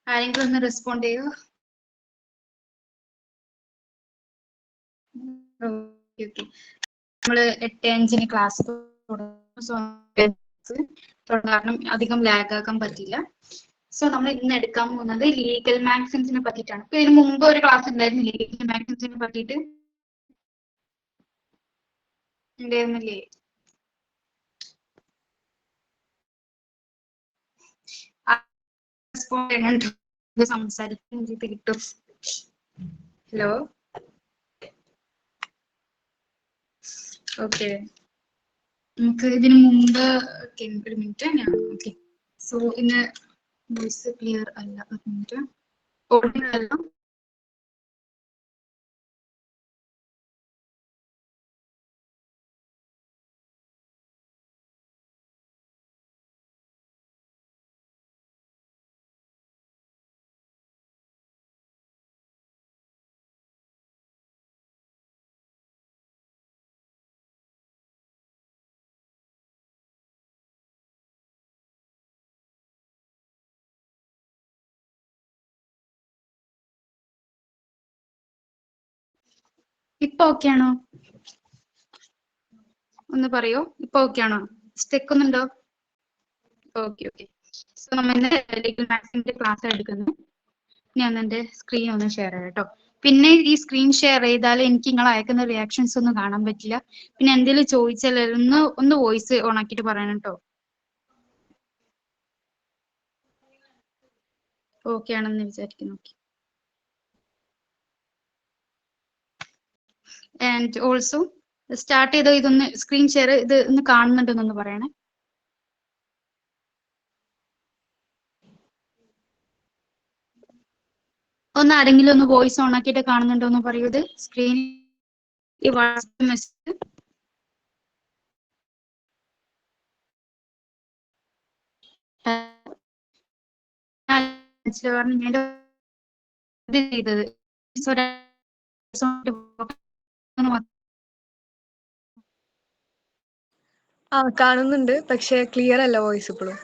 ആരെങ്കിലും ഒന്ന് റെസ്പോണ്ട് ചെയ്യോ? Okay okay. നമ്മള് 8:05 ക്ലാസ് കാരണം അധികം ലാഗ് ആക്കാൻ പറ്റില്ല. സോ നമ്മൾ ഇന്ന് എടുക്കാൻ പോകുന്നത് ലീഗൽ മാഗസിൻസിനെ പറ്റിയിട്ടാണ്. ഇപ്പൊ ഇതിന് മുമ്പ് ഒരു ക്ലാസ് ഉണ്ടായിരുന്നു ലീഗൽ മാഗസിൻസിനെ പറ്റിയിട്ട് ഉണ്ടായിരുന്നില്ലേ? സംസാരിക്കാൻ കിട്ടും. Hello, okay. നമുക്ക് ഇതിനു മുമ്പ് ഒരു മിനിറ്റ് ഞാൻ ഓക്കെ. സോ ഇന്ന് വോയിസ് ക്ലിയർ അല്ല, ഒരു മിനിറ്റ്. ഓഡിയോ അല്ല. ഇപ്പൊ ഓക്കെ ആണോ? ഒന്ന് പറയോ, ഇപ്പൊ ഓക്കെ ആണോ? സ്റ്റെക്കുന്നുണ്ടോ? Okay okay. സോ നമ്മൾ ലീഗൽ മാത്സിന്റെ ക്ലാസ് എടുക്കുന്നു. ഞാൻ എന്റെ സ്ക്രീൻ ഒന്ന് ഷെയർ ചെയ്യാം കേട്ടോ. പിന്നെ ഈ സ്ക്രീൻ ഷെയർ ചെയ്താൽ എനിക്ക് നിങ്ങൾ അയക്കുന്ന റിയാക്ഷൻസ് ഒന്നും കാണാൻ പറ്റില്ല. പിന്നെ എന്തെങ്കിലും ചോദിച്ചാൽ ഒന്ന് വോയിസ് ഓൺ ആക്കിയിട്ട് പറയണം കേട്ടോ. ഓക്കെ ആണെന്ന് വിചാരിക്കുന്നു. ആൻഡ് ഓൾസോ സ്റ്റാർട്ട് ചെയ്തോ, ഇതൊന്ന് സ്ക്രീൻ ഷെയർ ഇത് ഒന്ന് കാണുന്നുണ്ടെന്നൊന്ന് പറയണേ. ഒന്ന് ആരെങ്കിലും ഒന്ന് വോയിസ് ഓൺ ആക്കിയിട്ട് കാണുന്നുണ്ടോ എന്ന് പറയൂ. ഇത് സ്ക്രീൻ ഈ വാട്സ്ആപ്പ് മെസ്സേജ് ചെയ്തത്. കാണുന്നുണ്ട്, പക്ഷെ ക്ലിയർ അല്ല വോയിസ് ഇപ്പോഴും.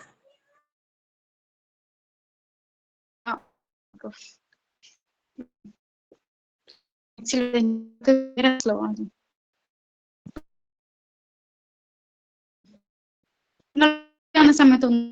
സ്ലോ ആണ്. സമയത്തൊന്നും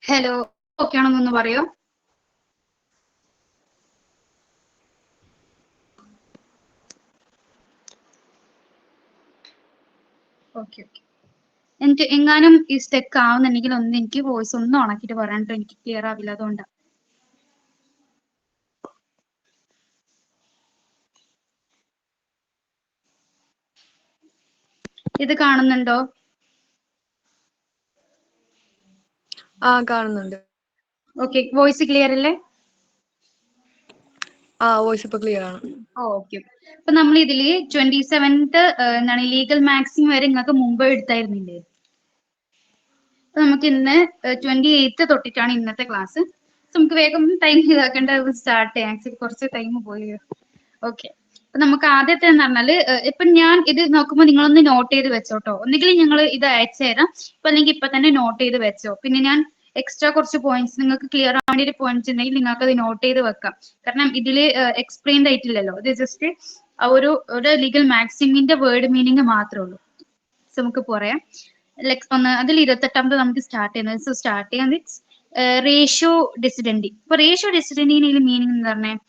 ഹലോ, ഓക്കെ ആണെന്നൊന്ന് പറയോ? Okay okay. എനിക്ക് എങ്ങാനും ഈ സ്റ്റെക്ക് ആവുന്നുണ്ടെങ്കിൽ ഒന്ന് എനിക്ക് വോയിസ് ഒന്ന് ഉണക്കിയിട്ട് പറയാൻ ട്ടോ, എനിക്ക് ക്ലിയർ ആവില്ല അതുകൊണ്ടാണ്. ഇത് കാണുന്നുണ്ടോ? ആ കാണുന്നുണ്ട്. ഓക്കെ, വോയിസ് ക്ലിയർ അല്ലേ? ആ വോയിസ് ഇപ്പൊ ക്ലിയർ ആണ്. ഓക്കെ. അപ്പൊ നമ്മൾ ഇതില് 27th എന്താണ് ലീഗൽ മാക്സിം വരെ നിങ്ങൾക്ക് മുമ്പ് എടുത്തായിരുന്നില്ലേ? അപ്പൊ നമുക്ക് ഇന്ന് 28th തൊട്ടിട്ടാണ് ഇന്നത്തെ ക്ലാസ്. നമുക്ക് വേഗം ടൈം ഇതാക്കേണ്ട സ്റ്റാർട്ട് ചെയ്യാം. ആക്ച്വലി കുറച്ച് ടൈം പോയി. ഓക്കെ. അപ്പൊ നമുക്ക് ആദ്യത്തെ എന്ന് പറഞ്ഞാല് ഇപ്പൊ ഞാൻ ഇത് നോക്കുമ്പോൾ നിങ്ങളൊന്ന് നോട്ട് ചെയ്ത് വെച്ചോട്ടോ. ഒന്നുകിൽ ഞങ്ങൾ ഇത് അയച്ചു തരാം, ഇപ്പൊ അല്ലെങ്കിൽ ഇപ്പൊ തന്നെ നോട്ട് ചെയ്ത് വെച്ചോ. പിന്നെ ഞാൻ എക്സ്ട്രാ കുറച്ച് പോയിന്റ്സ് നിങ്ങൾക്ക് ക്ലിയർ ആവാൻ വേണ്ടി പോയിന്റ്സ് ഉണ്ടെങ്കിൽ നിങ്ങൾക്ക് അത് നോട്ട് ചെയ്ത് വെക്കാം. കാരണം ഇതില് എക്സ്പ്ലെയിൻഡ് ആയിട്ടില്ലല്ലോ, ഇത് ജസ്റ്റ് ഒരു ലീഗൽ മാക്സിമിന്റെ വേർഡ് മീനിങ് മാത്രമേ ഉള്ളൂ. നമുക്ക് പറയാം. ലൈക് ഒന്ന് അതിൽ 28ാമത് നമുക്ക് സ്റ്റാർട്ട് ചെയ്യുന്നത്. സോ സ്റ്റാർട്ട് ചെയ്യാൻ വിത്ത് റേഷ്യോ ഡിസിഡൻറ്റി. ഇപ്പൊ റേഷ്യോ ഡിസിഡൻറ്റിന്റെ മീനിങ് എന്ന് പറഞ്ഞാൽ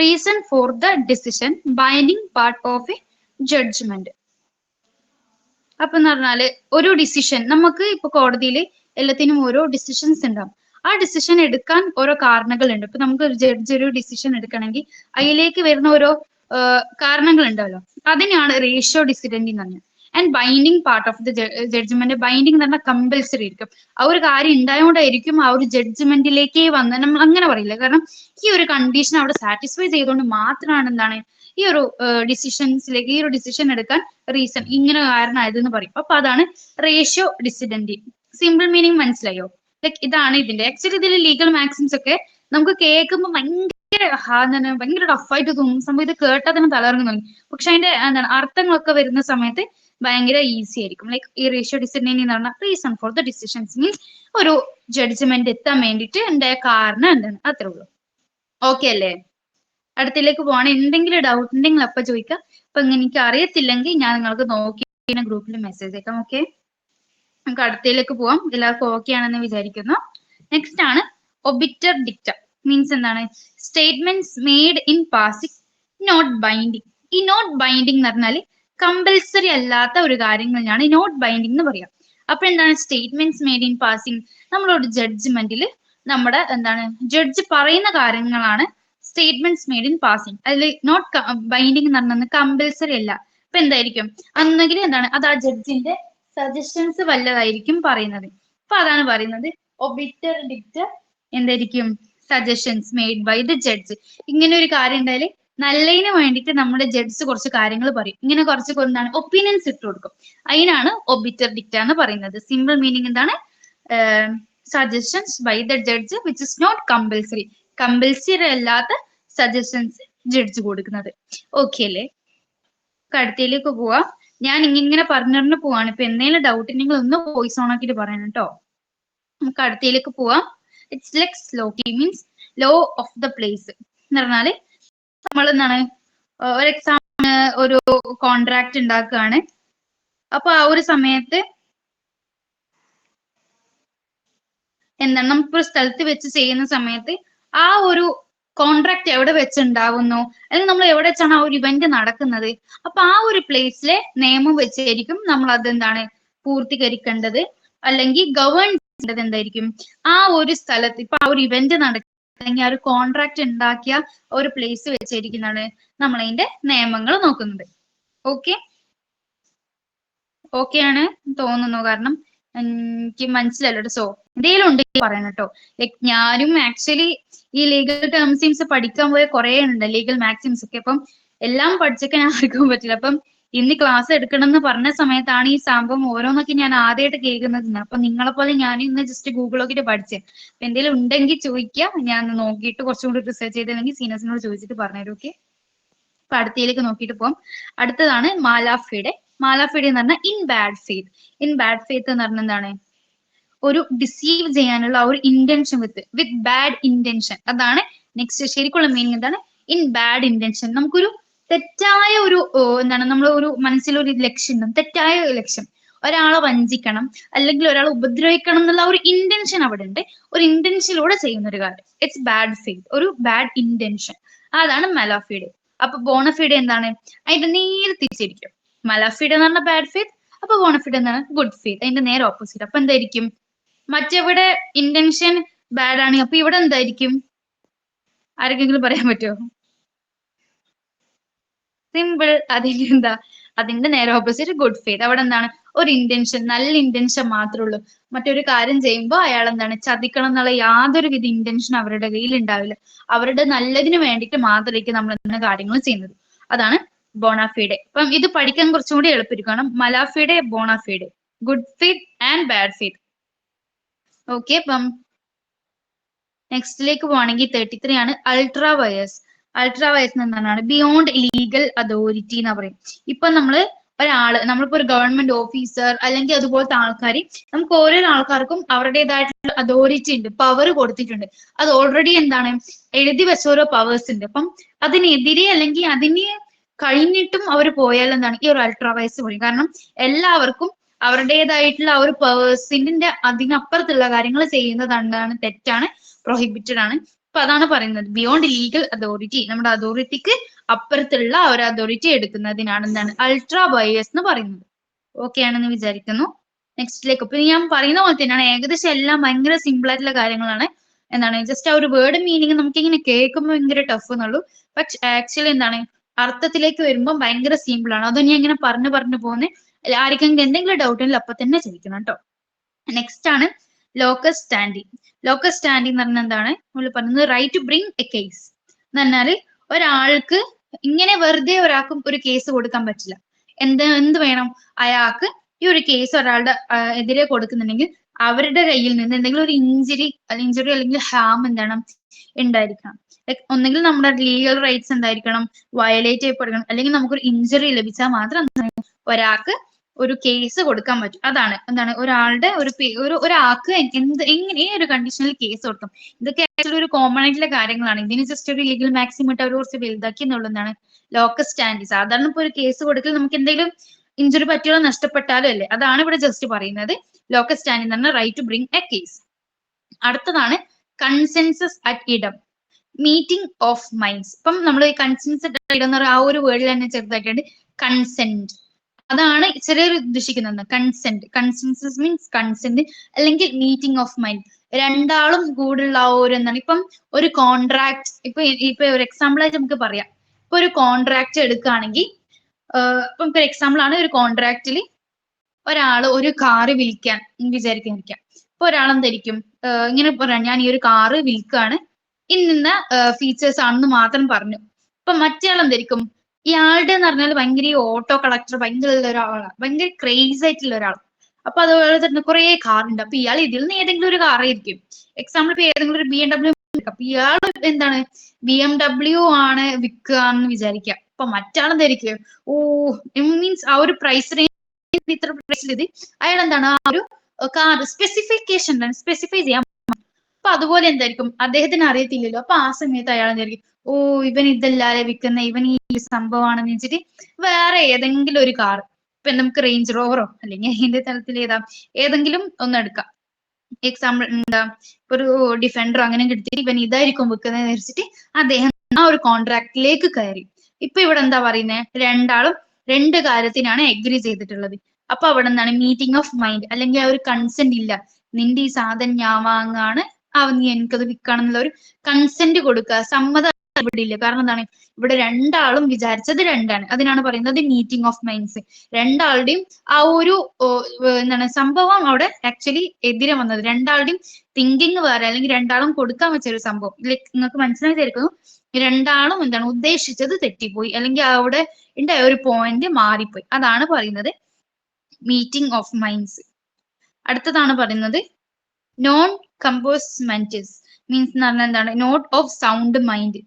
reason for the decision binding part of a judgment. അപ്പൊ എന്ന് പറഞ്ഞാല് ഒരു ഡിസിഷൻ നമുക്ക് ഇപ്പൊ കോടതിയിൽ എല്ലാത്തിനും ഓരോ ഡിസിഷൻസ് ഉണ്ടാവും. ആ ഡിസിഷൻ എടുക്കാൻ ഓരോ കാരണങ്ങളുണ്ട്. ഇപ്പൊ നമുക്ക് ഒരു ജഡ്ജ് ഒരു ഡിസിഷൻ എടുക്കണമെങ്കിൽ അതിലേക്ക് വരുന്ന ഓരോ കാരണങ്ങൾ ഉണ്ടല്ലോ, അതിനാണ് റേഷ്യോ ഡിസിഡൻറ്റി എന്ന് പറഞ്ഞത്. And binding part of the judgment. Binding എന്ന് പറഞ്ഞാൽ കമ്പൽസറി ആയിരിക്കും. ആ ഒരു കാര്യം ഉണ്ടായോണ്ടായിരിക്കും ആ ഒരു ജഡ്ജ്മെന്റിലേക്ക് വന്ന് നമ്മൾ അങ്ങനെ പറയില്ല. കാരണം ഈ ഒരു കണ്ടീഷൻ അവിടെ സാറ്റിസ്ഫൈ ചെയ്തുകൊണ്ട് മാത്രമാണ് എന്താണ് ഈ ഒരു ഡിസിഷൻസിലേക്ക് ഈ ഒരു ഡിസിഷൻ എടുക്കാൻ റീസൺ ഇങ്ങനെ കാരണമായതെന്ന് പറയും. അപ്പൊ അതാണ് റേഷ്യോ ഡിസിഡൻറ്റി. സിമ്പിൾ മീനിങ് മനസ്സിലായോ? ലൈക് ഇതാണ് ഇതിന്റെ. ആക്ച്വലി ഇതിൽ ലീഗൽ മാക്സിംസ് ഒക്കെ നമുക്ക് കേൾക്കുമ്പോൾ ഭയങ്കര ടഫായിട്ട് തോന്നും. സംഭവം ഇത് കേട്ടാൽ തന്നെ തലകറങ്ങി തോന്നും. പക്ഷെ അതിന്റെ എന്താണ് അർത്ഥങ്ങളൊക്കെ വരുന്ന സമയത്ത് ഭയങ്കര ഈസി ആയിരിക്കും. ലൈക് ഈ റേഷ്യോ ഡിസിഡൻറ്റി എന്ന് പറഞ്ഞാൽ reason for the decisions means ഒരു ജഡ്ജ്മെന്റ് എത്താൻ വേണ്ടിയിട്ട് ഉണ്ടായ കാരണം എന്താണ്, അത്രേ ഉള്ളൂ. ഓക്കെ അല്ലേ? അടുത്തിലേക്ക് പോവാണ്. എന്തെങ്കിലും ഡൗട്ട് ഉണ്ടെങ്കിൽ അപ്പൊ ചോദിക്കാം. അപ്പൊ എനിക്ക് അറിയത്തില്ലെങ്കിൽ ഞാൻ നിങ്ങൾക്ക് നോക്കി ഗ്രൂപ്പിൽ മെസ്സേജ് അയക്കാം. ഓക്കെ, നമുക്ക് അടുത്തയിലേക്ക് പോവാം. എല്ലാവർക്കും ഓക്കെ ആണെന്ന് വിചാരിക്കുന്നു. നെക്സ്റ്റ് ആണ് ഒബിറ്റർ ഡിക്റ്റ. മീൻസ് എന്താണ്? Statements made in passing, not binding. ഈ നോട്ട് ബൈൻഡിങ് എന്ന് പറഞ്ഞാൽ കമ്പൽസറി അല്ലാത്ത ഒരു കാര്യങ്ങളിലാണ് നോട്ട് ബൈൻഡിങ് എന്ന് പറയാം. അപ്പൊ എന്താണ് സ്റ്റേറ്റ്മെന്റ്സ് മെയ്ഡ് ഇൻ പാസിംഗ്? നമ്മളൊരു ജഡ്ജ്മെന്റിൽ നമ്മുടെ എന്താണ് ജഡ്ജ് പറയുന്ന കാര്യങ്ങളാണ് സ്റ്റേറ്റ്മെന്റ്സ് മെയ്ഡ് ഇൻ പാസിംഗ്. അതിൽ നോട്ട് ബൈൻഡിങ് എന്ന് പറഞ്ഞാൽ കമ്പൽസറി അല്ല. അപ്പൊ എന്തായിരിക്കും? അന്നെങ്കിൽ എന്താണ് അത് ആ ജഡ്ജിന്റെ സജഷൻസ് വല്ലതായിരിക്കും പറയുന്നത്. അപ്പൊ അതാണ് പറയുന്നത് ഒബിറ്റർ ഡിക്റ്റ എന്തായിരിക്കും? Suggestions made by the judge. ഇങ്ങനെ ഒരു കാര്യം ഉണ്ടായാല് നല്ലതിന് വേണ്ടിയിട്ട് നമ്മുടെ ജഡ്ജ് കുറച്ച് കാര്യങ്ങൾ പറയും. ഇങ്ങനെ കുറച്ച് എന്താണ് ഒപ്പീനിയൻസ് ഇട്ട് കൊടുക്കും. അതിനാണ് ഒബിറ്റർ ഡിക്റ്റ എന്ന് പറയുന്നത്. സിമ്പിൾ മീനിങ് എന്താണ്? Suggestions by the judge which is not compulsory. Compulsory അല്ലാത്ത സജഷൻസ് ജഡ്ജ് കൊടുക്കുന്നത്. ഓക്കെ അല്ലേ? അടുത്തയിലേക്ക് പോവാ. ഞാൻ ഇങ്ങനെ പറഞ്ഞു പോവാണ്. ഇപ്പൊ എന്തെങ്കിലും ഡൗട്ട് ഉണ്ടെങ്കിൽ ഒന്ന് വോയിസ് ഓൺ ആക്കിയിട്ട് പറയണം കേട്ടോ. നമുക്ക് അടുത്തയിലേക്ക് പോവാം. It's lex loci means law of the place എന്ന് പറഞ്ഞാല് നമ്മൾ എന്താണ് ഒരു എക്സാമ്പിൾ ഒരു കോൺട്രാക്ട് ഉണ്ടാക്കുകയാണ്. അപ്പൊ ആ ഒരു സമയത്ത് എന്താണ് നമുക്കൊരു സ്ഥലത്ത് വെച്ച് ചെയ്യുന്ന സമയത്ത് ആ ഒരു കോൺട്രാക്ട് എവിടെ വെച്ചുണ്ടാവുന്നു, അല്ലെങ്കിൽ നമ്മൾ എവിടെ വെച്ചാണ് ആ ഒരു ഇവന്റ് നടക്കുന്നത്, അപ്പൊ ആ ഒരു പ്ലേസിലെ നിയമം വെച്ചായിരിക്കും നമ്മൾ അതെന്താണ് പൂർത്തീകരിക്കേണ്ടത്, അല്ലെങ്കിൽ ഗവേൺ ചെയ്യേണ്ടത് എന്തായിരിക്കും ആ ഒരു സ്ഥലത്ത്. ഇപ്പൊ ആ ഒരു ഇവന്റ് നടക്കുക അല്ലെങ്കിൽ ആ ഒരു കോൺട്രാക്ട് ഉണ്ടാക്കിയ ഒരു പ്ലേസ് വെച്ചായിരിക്കുന്നതാണ് നമ്മൾ അതിന്റെ നിയമങ്ങൾ നോക്കുന്നത്. ഓക്കെ ഓക്കെ ആണ് തോന്നുന്നു. കാരണം എനിക്ക് മനസ്സിലല്ലോ. സോ എന്തെങ്കിലും ഉണ്ടെങ്കിൽ പറയണം കേട്ടോ. ലൈക് ഞാനും ആക്ച്വലി ഈ ലീഗൽ ടേംസിംസ് പഠിക്കാൻ പോയ കുറെ ഉണ്ട്, ലീഗൽ മാക്സിംസ് ഒക്കെ. അപ്പം എല്ലാം പഠിച്ചൊക്കെ ഞാൻ ആർക്കും പറ്റില്ല. അപ്പം ഇന്ന് ക്ലാസ് എടുക്കണം എന്ന് പറഞ്ഞ സമയത്താണ് ഈ സംഭവം ഓരോന്നൊക്കെ ഞാൻ ആദ്യമായിട്ട് കേൾക്കുന്നത്. അപ്പൊ നിങ്ങളെ പോലെ ഞാൻ ഇന്ന് ജസ്റ്റ് ഗൂഗിൾ നോക്കിയിട്ട് പഠിച്ചേ. അപ്പൊ എന്തെങ്കിലും ഉണ്ടെങ്കിൽ ചോദിക്കുക, ഞാൻ നോക്കിയിട്ട് കുറച്ചും കൂടി റിസർച്ച് ചെയ്തില്ലെങ്കിൽ സീനിയേഴ്സിനോട് ചോദിച്ചിട്ട് പറഞ്ഞുതരും. ഓക്കെ, അപ്പൊ അടുത്തയിലേക്ക് നോക്കിയിട്ട് പോകാം. അടുത്തതാണ് മാലാഫിഡെ. മാലാഫിഡെ എന്ന് പറഞ്ഞാൽ in bad faith. In bad faith എന്ന് പറഞ്ഞാൽ എന്താണ്? ഒരു ഡിസീവ് ചെയ്യാനുള്ള ഒരു ഇന്റൻഷൻ വിത്ത് ബാഡ് ഇന്റൻഷൻ. അതാണ് നെക്സ്റ്റ് ശരിക്കുള്ള മീനിങ്. എന്താണ് ഇൻ ബാഡ് ഇന്റൻഷൻ? നമുക്കൊരു തെറ്റായ ഒരു എന്താണ് നമ്മൾ ഒരു മനസ്സിലൊരു ലക്ഷ്യം ഉണ്ടാവും, തെറ്റായ ലക്ഷ്യം. ഒരാളെ വഞ്ചിക്കണം അല്ലെങ്കിൽ ഒരാളെ ഉപദ്രവിക്കണം എന്നുള്ള ഒരു ഇന്റൻഷൻ അവിടെ ഉണ്ട്. ഒരു ഇന്റൻഷനിലൂടെ ചെയ്യുന്ന ഒരു കാര്യം. ഇറ്റ്സ് ബാഡ് ഫെയ്ത്ത്, ഒരു ബാഡ് ഇന്റൻഷൻ. അതാണ് മലാഫിഡെ. അപ്പൊ ബോണഫിഡെ എന്താണ്? അതിന്റെ നേരെ തിരിച്ചിരിക്കും. മലാഫിഡെ എന്ന് പറഞ്ഞാൽ ബാഡ് ഫെയ്ത്ത്, അപ്പൊ ബോണഫിഡെ എന്താണ്? Good faith. അതിന്റെ നേരെ ഓപ്പോസിറ്റ്. അപ്പൊ എന്തായിരിക്കും? മറ്റെവിടെ ഇന്റൻഷൻ ബാഡ് ആണ്, അപ്പൊ ഇവിടെ എന്തായിരിക്കും? ആർക്കെങ്കിലും പറയാൻ പറ്റുമോ? സിമ്പിൾ. അതിന്റെ എന്താ? അതിന്റെ നേരെ ഓപ്പോസിറ്റ് ഗുഡ് ഫെയ്ത്ത്. അവിടെ എന്താണ്? ഒരു ഇന്റൻഷൻ, നല്ല ഇന്റൻഷൻ മാത്രമേ ഉള്ളൂ. മറ്റൊരു കാര്യം ചെയ്യുമ്പോൾ അയാൾ എന്താണ്? ചതിക്കണം എന്നുള്ള യാതൊരു വിധ ഇന്റൻഷൻ അവരുടെ കയ്യിൽ ഉണ്ടാവില്ല. അവരുടെ നല്ലതിന് വേണ്ടിയിട്ട് മാത്രമായിരിക്കും നമ്മൾ എന്താണ് കാര്യങ്ങൾ ചെയ്യുന്നത്. അതാണ് ബോണാഫിഡെ. അപ്പം ഇത് പഠിക്കാൻ കുറച്ചും കൂടി എളുപ്പമായിരിക്കണം. Mala fide, bona fide, good faith and bad faith. Okay. അപ്പം നെക്സ്റ്റിലേക്ക് പോവാണെങ്കിൽ 33 ആണ് അൾട്രാ വയേഴ്സ്. അൾട്രാ വയേഴ്സ് എന്താണ്? ബിയോണ്ട് ലീഗൽ അതോറിറ്റി എന്ന് പറയും. ഇപ്പൊ നമ്മളിപ്പോ ഒരു ഗവൺമെന്റ് ഓഫീസർ അല്ലെങ്കിൽ അതുപോലത്തെ ആൾക്കാർ, നമുക്ക് ഓരോ ആൾക്കാർക്കും അവരുടേതായിട്ടുള്ള അതോറിറ്റി ഉണ്ട്, പവർ കൊടുത്തിട്ടുണ്ട്. അത് ഓൾറെഡി എന്താണ്? എഴുതി വെച്ച ഓരോ പവേഴ്സ് ഉണ്ട്. അപ്പം അതിനെതിരെ അല്ലെങ്കിൽ അതിന് കഴിഞ്ഞിട്ടും അവർ പോയാൽ എന്താണ്? ഈ ഒരു അൾട്രാ വയേഴ്സ് പറയും. കാരണം എല്ലാവർക്കും അവരുടേതായിട്ടുള്ള ആ ഒരു പേഴ്സിന്റെ അതിനപ്പുറത്തുള്ള കാര്യങ്ങൾ ചെയ്യുന്നത് എന്താണ്? തെറ്റാണ്, പ്രൊഹിബിറ്റഡ് ആണ്. അപ്പൊ അതാണ് പറയുന്നത് ബിയോണ്ട് ലീഗൽ അതോറിറ്റി. നമ്മുടെ അതോറിറ്റിക്ക് അപ്പുറത്തുള്ള ഒരു അതോറിറ്റി എടുക്കുന്നതിനാണ് എന്താണ്? അൾട്രാ വയേഴ്സ് എന്ന് പറയുന്നത്. ഓക്കെ ആണെന്ന് വിചാരിക്കുന്നു. നെക്സ്റ്റിലേക്ക്. ഇപ്പൊ ഞാൻ പറയുന്ന പോലെ തന്നെയാണ്, ഏകദേശം എല്ലാം ഭയങ്കര സിമ്പിൾ ആയിട്ടുള്ള കാര്യങ്ങളാണ്. എന്താണ്? ജസ്റ്റ് ആ ഒരു വേർഡ് മീനിങ് നമുക്ക് ഇങ്ങനെ കേൾക്കുമ്പോൾ ഭയങ്കര ടഫ് എന്നുള്ളൂ. പക്ഷെ ആക്ച്വലി എന്താണ്? അർത്ഥത്തിലേക്ക് വരുമ്പോൾ ഭയങ്കര സിമ്പിൾ ആണ്. അത് ഞാൻ ഇങ്ങനെ പറഞ്ഞു പോകുന്നത്. ആർക്കെങ്കിലും എന്തെങ്കിലും ഡൗട്ട് ഉണ്ടെങ്കിൽ അപ്പൊ തന്നെ ചോദിക്കണം കേട്ടോ. നെക്സ്റ്റ് ആണ് ലോക്കസ് സ്റ്റാൻഡി. ലോക്കസ് സ്റ്റാൻഡി എന്ന് പറഞ്ഞാൽ എന്താണ്? നമ്മൾ പറയുന്നത് right to bring a case എന്ന് പറഞ്ഞാല് ഒരാൾക്ക് ഇങ്ങനെ വെറുതെ ഒരാൾക്കും ഒരു കേസ് കൊടുക്കാൻ പറ്റില്ല. എന്ത് വേണം? അയാൾക്ക് ഈ ഒരു കേസ് ഒരാളുടെ എതിരെ കൊടുക്കുന്നുണ്ടെങ്കിൽ അവരുടെ കയ്യിൽ നിന്ന് എന്തെങ്കിലും ഒരു ഇഞ്ചുറി അല്ലെങ്കിൽ ഹാം എന്താണ് ഉണ്ടായിരിക്കണം. ഒന്നെങ്കിൽ നമ്മുടെ ലീഗൽ റൈറ്റ്സ് എന്തായിരിക്കണം? വയലേറ്റ് ചെയ്യപ്പെടണം. അല്ലെങ്കിൽ നമുക്കൊരു ഇഞ്ചുറി ലഭിച്ചാൽ മാത്രം ഒരാൾക്ക് ഒരു കേസ് കൊടുക്കാൻ പറ്റും. അതാണ് എന്താണ്? ഒരാളുടെ ഒരാൾക്ക് എങ്ങനെ ഒരു കണ്ടീഷനിൽ കേസ് കൊടുക്കും. ഇതൊക്കെ ആക്ച്വലി ഒരു കോമൺ ആയിട്ടുള്ള കാര്യങ്ങളാണ്. ഇതിന് ജസ്റ്റ് ഒരു ലീഗൽ മാക്സിമം ഇട്ട് അവർ കുറച്ച് വലുതാക്കി എന്നുള്ളതാണ് ലോക്കസ് സ്റ്റാൻഡി. സാധാരണ ഇപ്പൊ ഒരു കേസ് കൊടുക്കൽ നമുക്ക് എന്തെങ്കിലും ഇഞ്ചുറി പറ്റിയോ നഷ്ടപ്പെട്ടാലും അല്ലേ? അതാണ് ഇവിടെ ജസ്റ്റ് പറയുന്നത്. ലോക്കസ് സ്റ്റാൻഡി എന്ന് പറഞ്ഞാൽ right to bring a case. അടുത്തതാണ് consensus ad idem, meeting of minds. ഇപ്പം നമ്മൾ കൺസെൻസസ് അറ്റ് ഇടം എന്ന് പറയുന്ന ആ ഒരു വേർഡിൽ തന്നെ ചെറുതായിട്ടുണ്ട് കൺസെന്റ്. അതാണ് ചെറിയൊരു ഉദ്ദേശിക്കുന്നത്. കൺസെൻസസ് മീൻസ് കൺസെന്റ് അല്ലെങ്കിൽ മീറ്റിംഗ് ഓഫ് മൈൻഡ്. രണ്ടാളും കൂടുള്ള ആ ഒരു എന്താണ്? ഇപ്പം ഒരു കോൺട്രാക്ട്, ഇപ്പൊ ഒരു എക്സാമ്പിൾ ആയിട്ട് നമുക്ക് പറയാം. ഇപ്പൊ ഒരു കോൺട്രാക്ട് എടുക്കുകയാണെങ്കിൽ, ഇപ്പൊ ഒരു എക്സാമ്പിൾ ആണ്, ഒരു കോൺട്രാക്റ്റിൽ ഒരാള് ഒരു കാറ് വിൽക്കാൻ വിചാരിക്കാനിരിക്കാം. ഇപ്പൊ ഒരാളെന്തായിരിക്കും ഇങ്ങനെ പറയാം, ഞാൻ ഈ ഒരു കാറ് വിൽക്കാണ്, ഇന്ന ഫീച്ചേഴ്സ് ആണെന്ന് മാത്രം പറഞ്ഞു. ഇപ്പൊ മറ്റേ ആൾ എന്തായിരിക്കും? ഇയാളുടെ എന്ന് പറഞ്ഞാൽ ഭയങ്കര ഓട്ടോ കളക്ടർ ഭയങ്കര ഉള്ള ഒരാളാണ്, ഭയങ്കര ക്രേസ് ആയിട്ടുള്ള ഒരാൾ. അപ്പൊ അതുപോലെ തന്നെ കുറെ കാർ ഉണ്ട്. അപ്പൊ ഇയാൾ ഇതിൽ നിന്ന് ഏതെങ്കിലും ഒരു കാർ ആയിരിക്കും. എക്സാമ്പിൾ ഇപ്പൊ ഏതെങ്കിലും ഒരു BMW. അപ്പൊ ഇയാൾ എന്താണ്? BMW ആണ് വിൽക്കുക എന്ന് വിചാരിക്കുക. അപ്പൊ മറ്റാളെന്തായിരിക്കും? മീൻസ് ആ ഒരു പ്രൈസ് റേഞ്ച് ഇത്ര പ്രൈസിൽ ഇത് അയാൾ എന്താണ്? ആ ഒരു കാർ സ്പെസിഫിക്കേഷൻ സ്പെസിഫൈ ചെയ്യാൻ. അപ്പൊ അതുപോലെ എന്തായിരിക്കും? അദ്ദേഹത്തിന് അറിയത്തില്ലല്ലോ. അപ്പൊ ആ സമയത്ത് അയാൾ എന്തായിരിക്കും? ഇവൻ ഇതല്ലാതെ വിൽക്കുന്ന, ഇവൻ ഈ സംഭവമാണെന്ന് വെച്ചിട്ട് വേറെ ഏതെങ്കിലും ഒരു കാർ, ഇപ്പൊ നമുക്ക് റേഞ്ച് റോവറോ അല്ലെങ്കിൽ അതിന്റെ തലത്തിൽ ഏതെങ്കിലും ഒന്ന് എടുക്കാം. എക്സാമ്പിൾ എന്താ? ഇപ്പൊ ഒരു ഡിഫൻഡറോ അങ്ങനെ എടുത്തിട്ട് ഇവൻ ഇതായിരിക്കും വിൽക്കുന്നത് വെച്ചിട്ട് അദ്ദേഹം ആ ഒരു കോൺട്രാക്റ്റിലേക്ക് കയറി. ഇപ്പൊ ഇവിടെ എന്താ പറയുന്നത്? രണ്ടാളും രണ്ട് കാര്യത്തിനാണ് എഗ്രി ചെയ്തിട്ടുള്ളത്. അപ്പൊ അവിടെ എന്താണ്? മീറ്റിംഗ് ഓഫ് മൈൻഡ് അല്ലെങ്കിൽ ആ ഒരു കൺസെന്റ് ഇല്ല. നിന്റെ ഈ സാധനം ഞാൻ വാങ്ങാണ്, നീ എനിക്കത് വിൽക്കണം ഒരു കൺസെന്റ് കൊടുക്കുക, സമ്മതം ഇവിടെ ഇല്ല. കാരണം എന്താണ്? ഇവിടെ രണ്ടാളും വിചാരിച്ചത് രണ്ടാണ്. അതിനാണ് പറയുന്നത് മീറ്റിംഗ് ഓഫ് മൈൻഡ്സ്. രണ്ടാളുടെയും ആ ഒരു എന്താണ് സംഭവം അവിടെ ആക്ച്വലി എതിരെ വന്നത്. രണ്ടാളുടെയും തിങ്കിങ് വേറെ, അല്ലെങ്കിൽ രണ്ടാളും കൊടുക്കാൻ വെച്ച ഒരു സംഭവം നിങ്ങൾക്ക് മനസ്സിലായി തീർക്കുന്നു. രണ്ടാളും എന്താണ് ഉദ്ദേശിച്ചത് തെറ്റിപ്പോയി, അല്ലെങ്കിൽ അവിടെ ഉണ്ടായ ഒരു പോയിന്റ് മാറിപ്പോയി. അതാണ് പറയുന്നത് മീറ്റിംഗ് ഓഫ് മൈൻഡ്സ്. അടുത്തതാണ് പറയുന്നത് നോൺ കമ്പോസ്മെന്റസ്. മീൻസ് എന്ന് പറഞ്ഞാൽ എന്താണ്? Not of sound mind.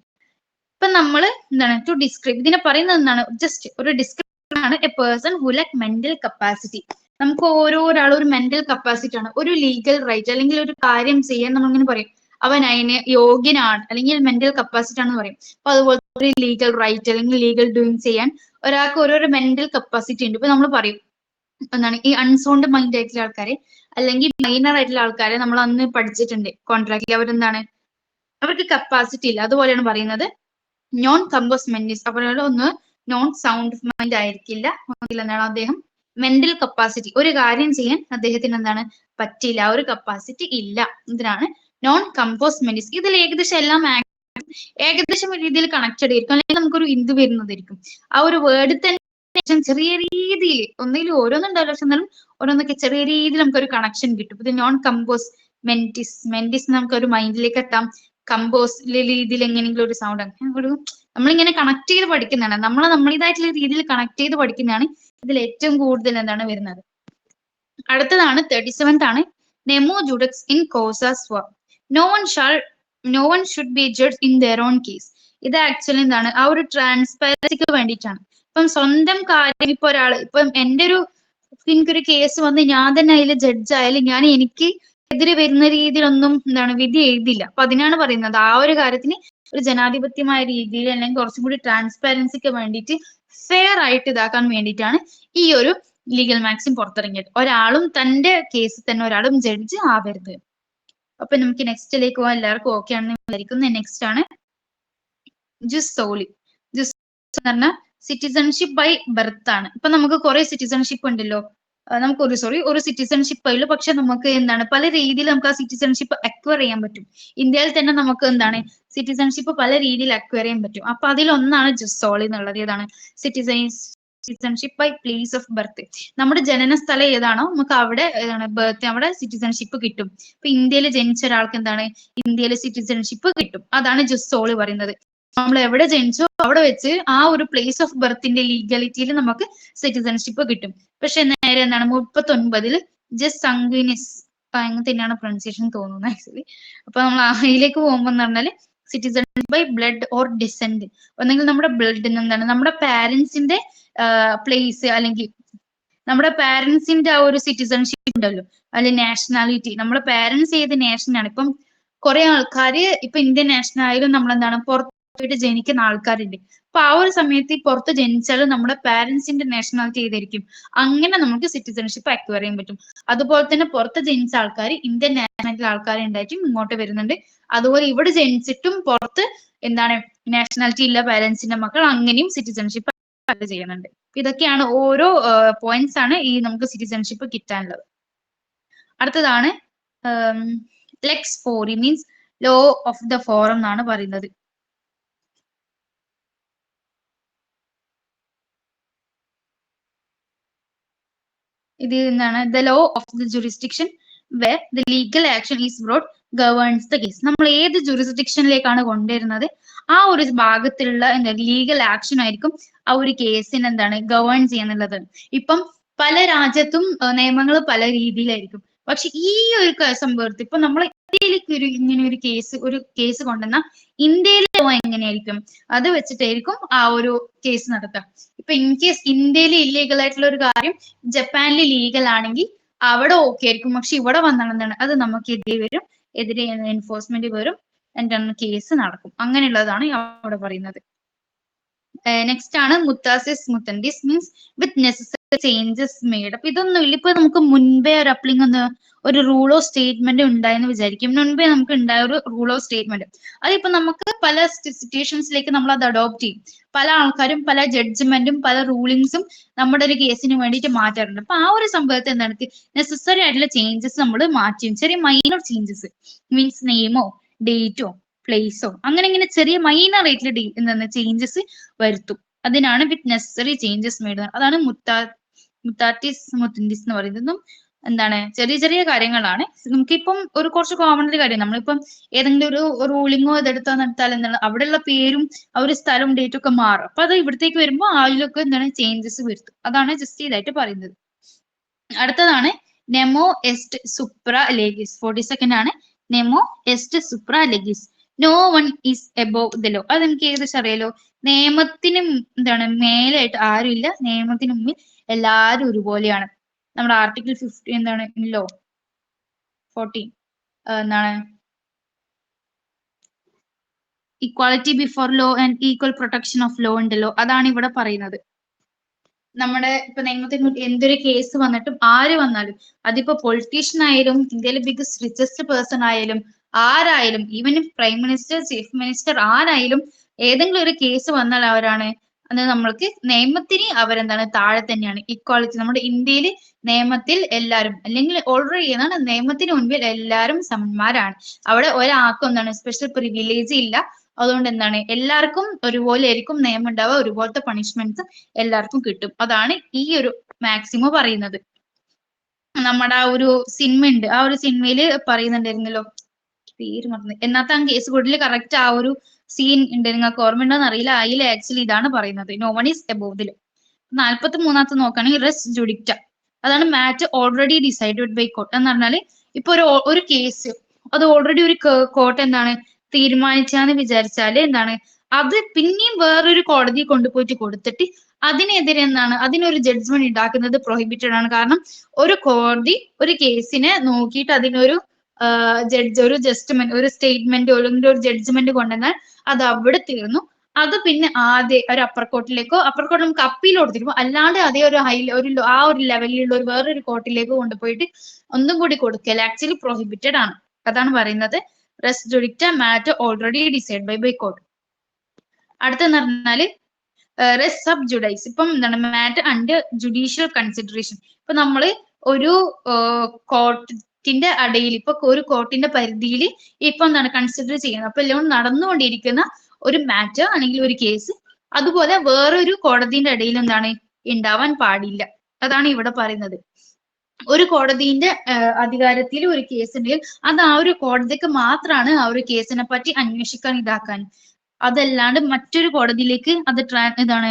ഇപ്പൊ നമ്മൾ എന്താണ് ടു ഡിസ്ക്രൈബ്, ഇതിനെ പറയുന്നത് എന്താണ്? ജസ്റ്റ് ഒരു ഡിസ്ക്രിപ്ഷൻ ആണ്. A person who lack mental capacity. നമുക്ക് ഓരോരാളും ഒരു മെന്റൽ കപ്പാസിറ്റി ആണ്, ഒരു ലീഗൽ റൈറ്റ് അല്ലെങ്കിൽ ഒരു കാര്യം ചെയ്യാൻ നമ്മളിങ്ങനെ പറയും അവൻ അതിന് യോഗ്യനാണ് അല്ലെങ്കിൽ മെന്റൽ കപ്പാസിറ്റി ആണെന്ന് പറയും. അപ്പൊ അതുപോലെ ഒരു ലീഗൽ റൈറ്റ് അല്ലെങ്കിൽ ലീഗൽ ഡൂയിങ് ചെയ്യാൻ ഒരാൾക്ക് ഓരോരോ മെന്റൽ കപ്പാസിറ്റി ഉണ്ട്. ഇപ്പൊ നമ്മൾ പറയും എന്താണ് ഈ അൺസൗണ്ട് മൈൻഡ് ആയിട്ടുള്ള ആൾക്കാരെ അല്ലെങ്കിൽ മൈനർ ആയിട്ടുള്ള ആൾക്കാരെ നമ്മൾ അന്ന് പഠിച്ചിട്ടുണ്ട് കോൺട്രാക്റ്റിൽ. അവരെന്താണ്, അവർക്ക് കപ്പാസിറ്റി ഇല്ല. അതുപോലെയാണ് പറയുന്നത് നോൺ കമ്പോസ് മെന്റിസ്. അവരുടെ ഒന്ന് നോൺ സൗണ്ട് മൈൻഡ് ആയിരിക്കില്ല. എന്താണ് അദ്ദേഹം മെന്റൽ കപ്പാസിറ്റി, ഒരു കാര്യം ചെയ്യാൻ അദ്ദേഹത്തിന് എന്താണ് പറ്റില്ല, ആ ഒരു കപ്പാസിറ്റി ഇല്ല. ഇതിനാണ് നോൺ കമ്പോസ് മെന്റിസ്. ഇതിൽ ഏകദേശം എല്ലാം ഏകദേശം ഒരു രീതിയിൽ കണക്റ്റഡ് ആയിരിക്കും, അല്ലെങ്കിൽ നമുക്കൊരു ഇന്ത് വരുന്നതായിരിക്കും. ആ ഒരു വേർഡ് തന്നെ ചെറിയ രീതിയിൽ ഒന്നെങ്കിലും ഓരോന്നുണ്ടാവില്ല, പക്ഷെ എന്നാലും ഓരോന്നൊക്കെ ചെറിയ രീതിയിൽ നമുക്കൊരു കണക്ഷൻ കിട്ടും. ഇത് നോൺ കമ്പോസ് മെന്റിസ്. മെന്റിസ് നമുക്ക് ഒരു മൈൻഡിലേക്ക് എത്താം. കമ്പോസ് രീതിയിൽ എങ്ങനെയെങ്കിലും ഒരു സൗണ്ട് അങ്ങനെ ഒരു നമ്മളിങ്ങനെ കണക്ട് ചെയ്ത് പഠിക്കുന്നതാണ്, നമ്മളിതായിട്ടുള്ള രീതിയിൽ കണക്ട് ചെയ്ത് പഠിക്കുന്നതാണ് ഇതിൽ ഏറ്റവും കൂടുതൽ എന്താണ് വരുന്നത്. അടുത്തതാണ് 37th ആണ് നെമോ ജുഡക്സ് ഇൻ കോസാസ് for no one should be judge in their own case. ഇത് ആക്ച്വലി എന്താണ് ആ ഒരു ട്രാൻസ്പെറൻസിക്ക് വേണ്ടിയിട്ടാണ്. ഇപ്പം സ്വന്തം കാര്യം ഇപ്പൊ ഒരാള് ഇപ്പം എന്റെ ഒരു എനിക്കൊരു കേസ് വന്ന് ഞാൻ തന്നെ അതിൽ ജഡ്ജ് ആയാലും ഞാൻ എനിക്ക് എതിരെ വരുന്ന രീതിയിലൊന്നും എന്താണ് വിധി എഴുതില്ല. അപ്പൊ അതിനാണ് പറയുന്നത് ആ ഒരു കാര്യത്തിന് ഒരു ജനാധിപത്യമായ രീതിയിൽ അല്ലെങ്കിൽ കുറച്ചും കൂടി ട്രാൻസ്പാരൻസിക്ക് വേണ്ടിയിട്ട് ഫെയർ ആയിട്ട് ഇതാക്കാൻ വേണ്ടിയിട്ടാണ് ഈ ഒരു ലീഗൽ മാക്സിം പുറത്തിറങ്ങിയത്. ഒരാളും തന്റെ കേസിൽ തന്നെ ഒരാളും ജഡ്ജ് ആവരുത്. അപ്പൊ നമുക്ക് നെക്സ്റ്റിലേക്ക് പോകാൻ എല്ലാവർക്കും ഓക്കെ ആണെന്ന് വിചാരിക്കുന്നത്. നെക്സ്റ്റ് ആണ് ജുസ് സോളി. ജുസ് എന്ന് പറഞ്ഞാൽ സിറ്റിസൺഷിപ്പ് ബൈ ബർത്ത് ആണ്. ഇപ്പൊ നമുക്ക് കുറെ സിറ്റിസൺഷിപ്പ് ഉണ്ടല്ലോ, നമുക്ക് ഒരു സിറ്റിസൺഷിപ്പ് ആയില്ലോ, പക്ഷെ നമുക്ക് എന്താണ് പല രീതിയിൽ നമുക്ക് ആ സിറ്റിസൺഷിപ്പ് അക്വയർ ചെയ്യാൻ പറ്റും. ഇന്ത്യയിൽ തന്നെ നമുക്ക് എന്താണ് സിറ്റിസൺഷിപ്പ് പല രീതിയിൽ അക്വയർ ചെയ്യാൻ പറ്റും. അപ്പൊ അതിലൊന്നാണ് ജുസ് സോളി എന്നുള്ളത്. ഏതാണ് citizenship by place of birth. നമ്മുടെ ജനന സ്ഥലം ഏതാണോ നമുക്ക് അവിടെ ബർത്ത് അവിടെ സിറ്റിസൺഷിപ്പ് കിട്ടും. ഇപ്പൊ ഇന്ത്യയിൽ ജനിച്ച ഒരാൾക്ക് എന്താണ് ഇന്ത്യയിൽ സിറ്റിസൺഷിപ്പ് കിട്ടും. അതാണ് ജുസ് സോളി പറയുന്നത്. നമ്മൾ എവിടെ ജനിച്ചോ അവിടെ വെച്ച് ആ ഒരു പ്ലേസ് ഓഫ് ബർത്തിന്റെ ലീഗലിറ്റിയിൽ നമുക്ക് സിറ്റിസൺഷിപ്പ് കിട്ടും. പക്ഷെ നേരെ എന്താണ് 39 ജസ്റ്റ് സങ്വിനിസ് തന്നെയാണ് പ്രൊനൗൺസിയേഷൻ തോന്നുന്നത് ആക്ച്വലി. അപ്പൊ നമ്മൾ അതിലേക്ക് പോകുമ്പോൾ എന്ന് പറഞ്ഞാല് citizenship by blood or descent. ഒന്നെങ്കിൽ നമ്മുടെ ബ്ലഡിന് എന്താണ് നമ്മുടെ പാരന്റ്സിന്റെ പ്ലേസ്, അല്ലെങ്കിൽ നമ്മുടെ പാരന്റ്സിന്റെ ആ ഒരു സിറ്റിസൺഷിപ്പ് ഉണ്ടല്ലോ, അല്ലെങ്കിൽ നാഷണാലിറ്റി. നമ്മുടെ പാരന്റ്സ് ഏത് നാഷനാണ്. ഇപ്പം കുറെ ആൾക്കാര് ഇപ്പൊ ഇന്ത്യൻ നാഷണൽ ആയാലും നമ്മളെന്താണ് പുറത്ത് പോയിട്ട് ജനിക്കുന്ന ആൾക്കാരുണ്ട്. അപ്പൊ ആ ഒരു സമയത്ത് ഈ പുറത്ത് ജനിച്ചാലും നമ്മുടെ പാരന്റ്സിന്റെ നാഷണാലിറ്റി ഏതായിരിക്കും, അങ്ങനെ നമുക്ക് സിറ്റിസൺഷിപ്പ് അക്വയർ ചെയ്യാൻ പറ്റും. അതുപോലെ തന്നെ പുറത്ത് ജനിച്ച ആൾക്കാർ ഇന്ത്യൻ നാഷണാലിറ്റി ആൾക്കാർ ഉണ്ടായിട്ടും ഇങ്ങോട്ട് വരുന്നുണ്ട്. അതുപോലെ ഇവിടെ ജനിച്ചിട്ടും പുറത്ത് എന്താണ് നാഷണാലിറ്റി ഇല്ല പാരന്റ്സിന്റെ മക്കൾ, അങ്ങനെയും സിറ്റിസൺഷിപ്പ് അക്വയർ ചെയ്യുന്നുണ്ട്. ഇതൊക്കെയാണ് ഓരോ പോയിന്റ്സ് ആണ് ഈ നമുക്ക് സിറ്റിസൺഷിപ്പ് കിട്ടാനുള്ളത്. അടുത്തതാണ് lex fori means law of the forum എന്നാണ് പറയുന്നത്. ഇത് എന്താണ് the law of the jurisdiction where the legal action is brought governs the case. നമ്മൾ ഏത് ജുറിസ്ഡിക്ഷനിലേക്കാണ് കൊണ്ടുവരുന്നത് ആ ഒരു ഭാഗത്തിലുള്ള എന്താ ലീഗൽ ആക്ഷൻ ആയിരിക്കും ആ ഒരു കേസിന് എന്താണ് ഗവേൺ ചെയ്യാന്നുള്ളത്. ഇപ്പം പല രാജ്യത്തും നിയമങ്ങൾ പല രീതിയിലായിരിക്കും. പക്ഷെ ഈ ഒരു സംഭവത്തിൽ ഇപ്പൊ നമ്മൾ ഇന്ത്യയിലേക്ക് ഇങ്ങനെ ഒരു കേസ് കൊണ്ടുവന്ന ഇന്ത്യയിലെ ലോ എങ്ങനെയായിരിക്കും അത് വെച്ചിട്ടായിരിക്കും ആ ഒരു കേസ് നടത്തുക. ഇപ്പൊ ഇൻ കേസ് ഇന്ത്യയിൽ ഇല്ലീഗൽ ആയിട്ടുള്ള ഒരു കാര്യം ജപ്പാനിൽ ലീഗൽ ആണെങ്കിൽ അവിടെ ഓക്കെ ആയിരിക്കും. പക്ഷെ ഇവിടെ വന്നാണെന്നാണ് അത് നമുക്ക് എതിരെ വരും, എതിരെ എൻഫോഴ്സ്മെന്റ് വരും, എന്താണ് കേസ് നടക്കും. അങ്ങനെയുള്ളതാണ് അവിടെ പറയുന്നത്. നെക്സ്റ്റ് ആണ് mutatis mutandis means with necessary changes made. അപ്പൊ ഇതൊന്നും ഇല്ല. ഇപ്പൊ നമുക്ക് മുൻപേ ഒരു അപ്ലിംഗ് ഒരു റൂൾ ഓഫ് സ്റ്റേറ്റ്മെന്റ് ഉണ്ടായെന്ന് വിചാരിക്കും. മുൻപേ നമുക്ക് ഉണ്ടായ ഒരു റൂൾ ഓഫ് സ്റ്റേറ്റ്മെന്റ് അതിപ്പോ നമുക്ക് പല സിറ്റുവേഷൻസിലേക്ക് നമ്മൾ അത് അഡോപ്റ്റ് ചെയ്യും. പല ആൾക്കാരും പല ജഡ്ജ്മെന്റും പല റൂളിങ്സും നമ്മുടെ ഒരു കേസിന് വേണ്ടിയിട്ട് മാറ്റാറുണ്ട്. അപ്പൊ ആ ഒരു സംഭവത്തെ എന്താണ് നെസസറി ആയിട്ടുള്ള ചേഞ്ചസ് നമ്മൾ മാറ്റും. ചെറിയ മൈനർ ചേഞ്ചസ് മീൻസ് നെയിമോ ഡേറ്റോ പ്ലേസോ അങ്ങനെ ഇങ്ങനെ ചെറിയ മൈനർ ആയിട്ടുള്ള എന്താണ് ചേഞ്ചസ് വരുത്തും. അതിനാണ് വിത്ത് നെസസറി ചേഞ്ചസ് മെയ്ഡ്. അതാണ് മുത്താറ്റിസ് മുത്തൻഡിസ് എന്ന് പറയുന്നതും എന്താണ് ചെറിയ ചെറിയ കാര്യങ്ങളാണ്. നമുക്കിപ്പം ഒരു കുറച്ച് കോമൺ ഒരു കാര്യം, നമ്മളിപ്പം ഏതെങ്കിലും ഒരു റൂളിങ്ങോ ഇതെടുത്താൽ എന്താണ് അവിടെയുള്ള പേരും ആ ഒരു സ്ഥലവും ഡേറ്റും ഒക്കെ മാറും. അപ്പൊ അത് ഇവിടത്തേക്ക് വരുമ്പോൾ അതിലൊക്കെ എന്താണ് ചേഞ്ചസ് വരുത്തും. അതാണ് ജസ്റ്റ് ഇതായിട്ട് പറയുന്നത്. അടുത്തതാണ് Nemo est supra legis. 42nd ആണ് nemo est supra legis. No one is above the law. അത് നമുക്ക് ഏകദേശം അറിയാലോ. നിയമത്തിന് എന്താണ് മേലായിട്ട് ആരും ഇല്ല, നിയമത്തിന് മുമ്പിൽ എല്ലാവരും ഒരുപോലെയാണ്. നമ്മുടെ ആർട്ടിക്കിൾ 50 എന്താണ് ലോ 14 എന്താണ് equality before law and equal protection of law ഉണ്ടല്ലോ, അതാണ് ഇവിടെ പറയുന്നത്. നമ്മുടെ ഇപ്പൊ നിയമത്തിന് എന്തൊരു കേസ് വന്നിട്ടും ആര് വന്നാലും അതിപ്പോ പൊളിറ്റീഷ്യൻ ആയാലും ഇന്ത്യയിലെ ബിഗസ്റ്റ് റിച്ചസ്റ്റ് പേഴ്സൺ ആയാലും ആരായാലും even prime minister chief minister ആരായാലും ഏതെങ്കിലും ഒരു കേസ് വന്നാൽ അവരാണ് അത് നമ്മൾക്ക് നിയമത്തിന് അവരെന്താണ് താഴെ തന്നെയാണ്. ഇക്വാളിറ്റി നമ്മുടെ ഇന്ത്യയിൽ നിയമത്തിൽ എല്ലാവരും അല്ലെങ്കിൽ ഓൾറെഡി എന്താണ് നിയമത്തിന് മുൻപിൽ എല്ലാവരും സമന്മാരാണ്. അവിടെ ഒരാൾക്കും എന്താണ് സ്പെഷ്യൽ പ്രിവിലേജ് ഇല്ല. അതുകൊണ്ട് എന്താണ് എല്ലാവർക്കും ഒരുപോലെ ആയിരിക്കും നിയമം ഉണ്ടാവുക, ഒരുപോലത്തെ പണിഷ്മെന്റ്സ് എല്ലാവർക്കും കിട്ടും. അതാണ് ഈ ഒരു മാക്സിമം പറയുന്നത്. നമ്മുടെ ആ ഒരു സിനിമ ഉണ്ട്, ആ ഒരു സിനിമയിൽ പറയുന്നുണ്ടായിരുന്നല്ലോ, പേര് മറന്നു, എന്നാത്ത കേസ് കൂടുതൽ കറക്റ്റ് ആ ഒരു സീൻ ഉണ്ട്, നിങ്ങൾക്ക് ഓർമ്മയുണ്ടോന്ന് അറിയില്ല. അതിൽ ആക്ച്വലി ഇതാണ് പറയുന്നത്, no one is above the law. 43 നോക്കുകയാണെങ്കിൽ റെസ് ജുഡിക്റ്റ, അതാണ് matter already decided by court എന്ന് പറഞ്ഞാല് ഇപ്പൊ ഒരു കേസ് അത് ഓൾറെഡി ഒരു കോർട്ട് എന്താണ് തീരുമാനിച്ചാന്ന് വിചാരിച്ചാല് എന്താണ് അത് പിന്നെയും വേറൊരു കോടതി കൊണ്ടുപോയിട്ട് കൊടുത്തിട്ട് അതിനെതിരെ എന്താണ് അതിനൊരു ജഡ്ജ്മെന്റ് ഉണ്ടാക്കുന്നത് പ്രൊഹിബിറ്റഡ് ആണ്. കാരണം ഒരു കോടതി ഒരു കേസിനെ നോക്കിയിട്ട് അതിനൊരു ജഡ്ജ് ഒരു ജസ്റ്റ്മെന്റ് ഒരു സ്റ്റേറ്റ്മെന്റ് അല്ലെങ്കിൽ ഒരു ജഡ്ജ്മെന്റ് കൊണ്ടുവന്നാൽ അത് അവിടെ തീർന്നു. അത് പിന്നെ ആദ്യ ഒരു അപ്പർ കോർട്ടിലേക്കോ, അപ്പർ കോർട്ട് നമുക്ക് അപ്പീൽ കൊടുത്തിരുമ്പോൾ അല്ലാണ്ട് അതേ ഒരു ആ ഒരു ലെവലിലുള്ള ഒരു വേറൊരു കോർട്ടിലേക്ക് കൊണ്ടുപോയിട്ട് ഒന്നും കൂടി കൊടുക്കൽ ആക്ച്വലി പ്രൊഹിബിറ്റഡ് ആണ്. അതാണ് പറയുന്നത് res judicata matter already decide by court. അടുത്തെന്ന് പറഞ്ഞാല് റെസ് സബ് ജുഡൈസ്, ഇപ്പം എന്താണ് മാറ്റർ അണ്ടർ ജുഡീഷ്യൽ കൺസിഡറേഷൻ. ഇപ്പൊ നമ്മള് ഒരു കോർട്ടിന്റെ അടയിൽ ഇപ്പൊ ഒരു കോർട്ടിന്റെ പരിധിയിൽ ഇപ്പൊ എന്താണ് കൺസിഡർ ചെയ്യുന്നത്, അപ്പൊ എല്ലാം നടന്നുകൊണ്ടിരിക്കുന്ന ഒരു മാറ്റർ അല്ലെങ്കിൽ ഒരു കേസ് അതുപോലെ വേറൊരു കോടതിന്റെ ഇടയിൽ എന്താണ് ഉണ്ടാവാൻ പാടില്ല. അതാണ് ഇവിടെ പറയുന്നത്. ഒരു കോടതിന്റെ അധികാരത്തിൽ ഒരു കേസ് ഉണ്ടെങ്കിൽ അത് ആ ഒരു കോടതിക്ക് മാത്രമാണ് ആ ഒരു കേസിനെ പറ്റി അന്വേഷിക്കാൻ ഇതാക്കാൻ. അതല്ലാണ്ട് മറ്റൊരു കോടതിയിലേക്ക് അത് ഇതാണ്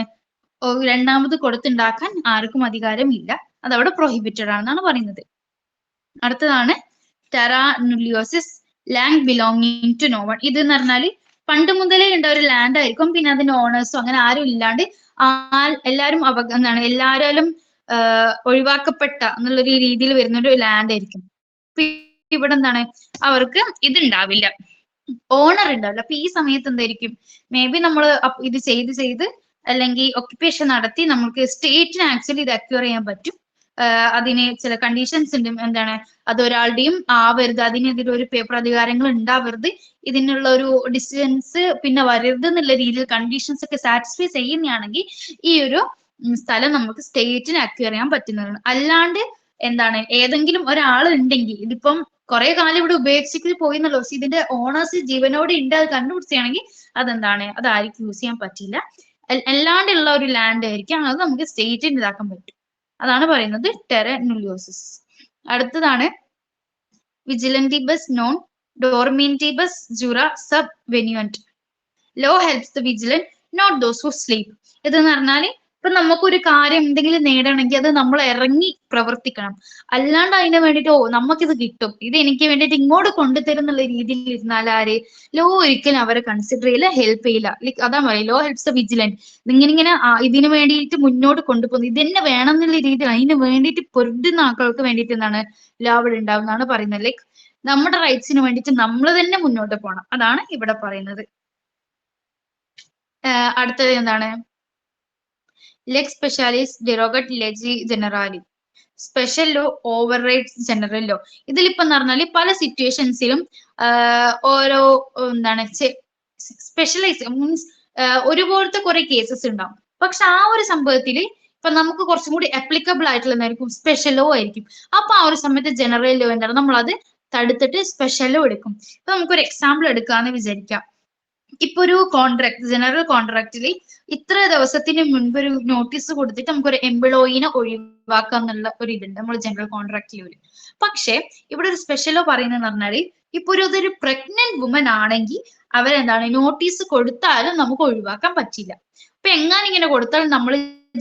രണ്ടാമത് കൊടുത്തുണ്ടാക്കാൻ ആർക്കും അധികാരമില്ല. അതവിടെ പ്രൊഹിബിറ്റഡ് ആണെന്നാണ് പറയുന്നത്. അടുത്തതാണ് terra nullius, land belonging to no one. ഇത് എന്ന് പറഞ്ഞാല് പണ്ട് മുതലേ ഉണ്ട ഒരു ലാൻഡ് ആയിരിക്കും, പിന്നെ അതിന്റെ ഓണേഴ്സോ അങ്ങനെ ആരും ഇല്ലാണ്ട് എല്ലാരും എന്താണ് എല്ലാവരും ഒഴിവാക്കപ്പെട്ട എന്നുള്ളൊരു രീതിയിൽ വരുന്ന ഒരു ലാൻഡ് ആയിരിക്കും. ഇവിടെ എന്താണ് അവർക്ക് ഇതുണ്ടാവില്ല, ഓണർ ഉണ്ടാവില്ല. അപ്പൊ ഈ സമയത്ത് എന്തായിരിക്കും മേ ബി നമ്മൾ ഇത് ചെയ്ത് അല്ലെങ്കിൽ ഒക്യുപ്പേഷൻ നടത്തി നമുക്ക് സ്റ്റേറ്റിന് ആക്ച്വലി ഇത് അക്യൂർ ചെയ്യാൻ പറ്റും. അതിന് ചില കണ്ടീഷൻസ് ഉണ്ട്, എന്താണ് അത് ഒരാളുടെയും ആവരുത്, അതിനെതിരെ ഒരു പേപ്പർ അധികാരങ്ങൾ ഉണ്ടാവരുത്, ഇതിനുള്ള ഒരു ഡിസിഷൻസ് പിന്നെ വരരുത് എന്നുള്ള രീതിയിൽ കണ്ടീഷൻസ് ഒക്കെ സാറ്റിസ്ഫൈ ചെയ്യുന്നതാണെങ്കിൽ ഈ ഒരു സ്ഥലം നമുക്ക് സ്റ്റേറ്റിന് അക്യൂർ ചെയ്യാൻ പറ്റുന്നതാണ്. അല്ലാണ്ട് എന്താണ് ഏതെങ്കിലും ഒരാൾ ഉണ്ടെങ്കിൽ ഇതിപ്പം കുറെ കാലം ഇവിടെ ഉപേക്ഷിച്ചിട്ട് പോയിന്നല്ലോ, ഇതിന്റെ ഓണേഴ്സ് ജീവനോടെ ഉണ്ട്, അത് കണ്ടുപിടിച്ചാണെങ്കിൽ അതെന്താണ് അത് ആർക്കും യൂസ് ചെയ്യാൻ പറ്റില്ല. അല്ലാണ്ടുള്ള ഒരു ലാൻഡ് ആയിരിക്കും, അത് നമുക്ക് സ്റ്റേറ്റിന് ഇതാക്കാൻ പറ്റും. അതാണ് പറയുന്നത് ടെറ നുലിയോസിസ്. അടുത്തതാണ് വിജിലന്റിബസ് നോൺ ഡോർമിന്റിബസ് ജുറ സബ് വെന്യുവന്റ്. Law helps the vigilant not those who sleep. ഇതെന്ന് പറഞ്ഞാല് ഇപ്പൊ നമുക്കൊരു കാര്യം എന്തെങ്കിലും നേടണമെങ്കിൽ അത് നമ്മൾ ഇറങ്ങി പ്രവർത്തിക്കണം. അല്ലാണ്ട് അതിന് വേണ്ടിയിട്ട് നമുക്കിത് കിട്ടും, ഇത് എനിക്ക് വേണ്ടിയിട്ട് ഇങ്ങോട്ട് കൊണ്ടുതരും എന്നുള്ള രീതിയിൽ ഇരുന്നാൽ ആര് ലോ ഒരിക്കലും അവരെ കൺസിഡർ ചെയ്യില്ല, ഹെൽപ്പ് ചെയ്യില്ല. ലൈക്ക് അതാ പറയുക ലോ ഹെൽപ്സ് ദ വിജിലന്റ്. ഇങ്ങനെ ഇതിന് വേണ്ടിയിട്ട് മുന്നോട്ട് കൊണ്ടുപോകുന്നത് ഇതന്നെ വേണം എന്നുള്ള രീതിയിൽ അതിന് വേണ്ടിയിട്ട് പൊരുതുന്ന ആളുകൾക്ക് വേണ്ടിയിട്ട് എന്താണ് ലോ അവിടെ ഉണ്ടാവുന്നതാണ് പറയുന്നത്. ലൈക്ക് നമ്മുടെ റൈറ്റ്സിന് വേണ്ടിയിട്ട് നമ്മൾ തന്നെ മുന്നോട്ട് പോകണം. അതാണ് ഇവിടെ പറയുന്നത്. അടുത്തത് എന്താണ് lex specialis derogat legi generali. Special law overrides general law. ഇതിലിപ്പോ എന്ന് പറഞ്ഞാല് പല സിറ്റുവേഷൻസിലും ഓരോ എന്താണ് സ്പെഷ്യലൈസ് മീൻസ് ഒരുപോലത്തെ കുറെ കേസസ് ഉണ്ടാവും. പക്ഷെ ആ ഒരു സംഭവത്തിൽ ഇപ്പൊ നമുക്ക് കുറച്ചും കൂടി അപ്ലിക്കബിൾ ആയിട്ടുള്ള എന്തായിരിക്കും സ്പെഷ്യൽ ലോ ആയിരിക്കും. അപ്പൊ ആ ഒരു സമയത്ത് ജനറൽ ലോ എന്താണ് നമ്മളത് തടുത്തിട്ട് സ്പെഷ്യൽ ലോ എടുക്കും. ഇപ്പൊ നമുക്കൊരു എക്സാമ്പിൾ എടുക്കാന്ന് വിചാരിക്കാം. ഇപ്പൊ ഒരു കോൺട്രാക്ട് ജനറൽ കോൺട്രാക്റ്റിൽ ഇത്ര ദിവസത്തിന് മുൻപ് ഒരു നോട്ടീസ് കൊടുത്തിട്ട് നമുക്കൊരു എംപ്ലോയിനെ ഒഴിവാക്കാം എന്നുള്ള ഒരു ഇതുണ്ട് നമ്മൾ ജനറൽ കോൺട്രാക്റ്റിൽ വരും. പക്ഷെ ഇവിടെ ഒരു സ്പെഷ്യലോ പറയുന്നതെന്ന് പറഞ്ഞാൽ ഇപ്പൊ ഇതൊരു പ്രഗ്നന്റ് വുമൻ ആണെങ്കിൽ അവരെന്താണ് നോട്ടീസ് കൊടുത്താലും നമുക്ക് ഒഴിവാക്കാൻ പറ്റില്ല. അപ്പൊ എങ്ങനെ ഇങ്ങനെ കൊടുത്താലും നമ്മൾ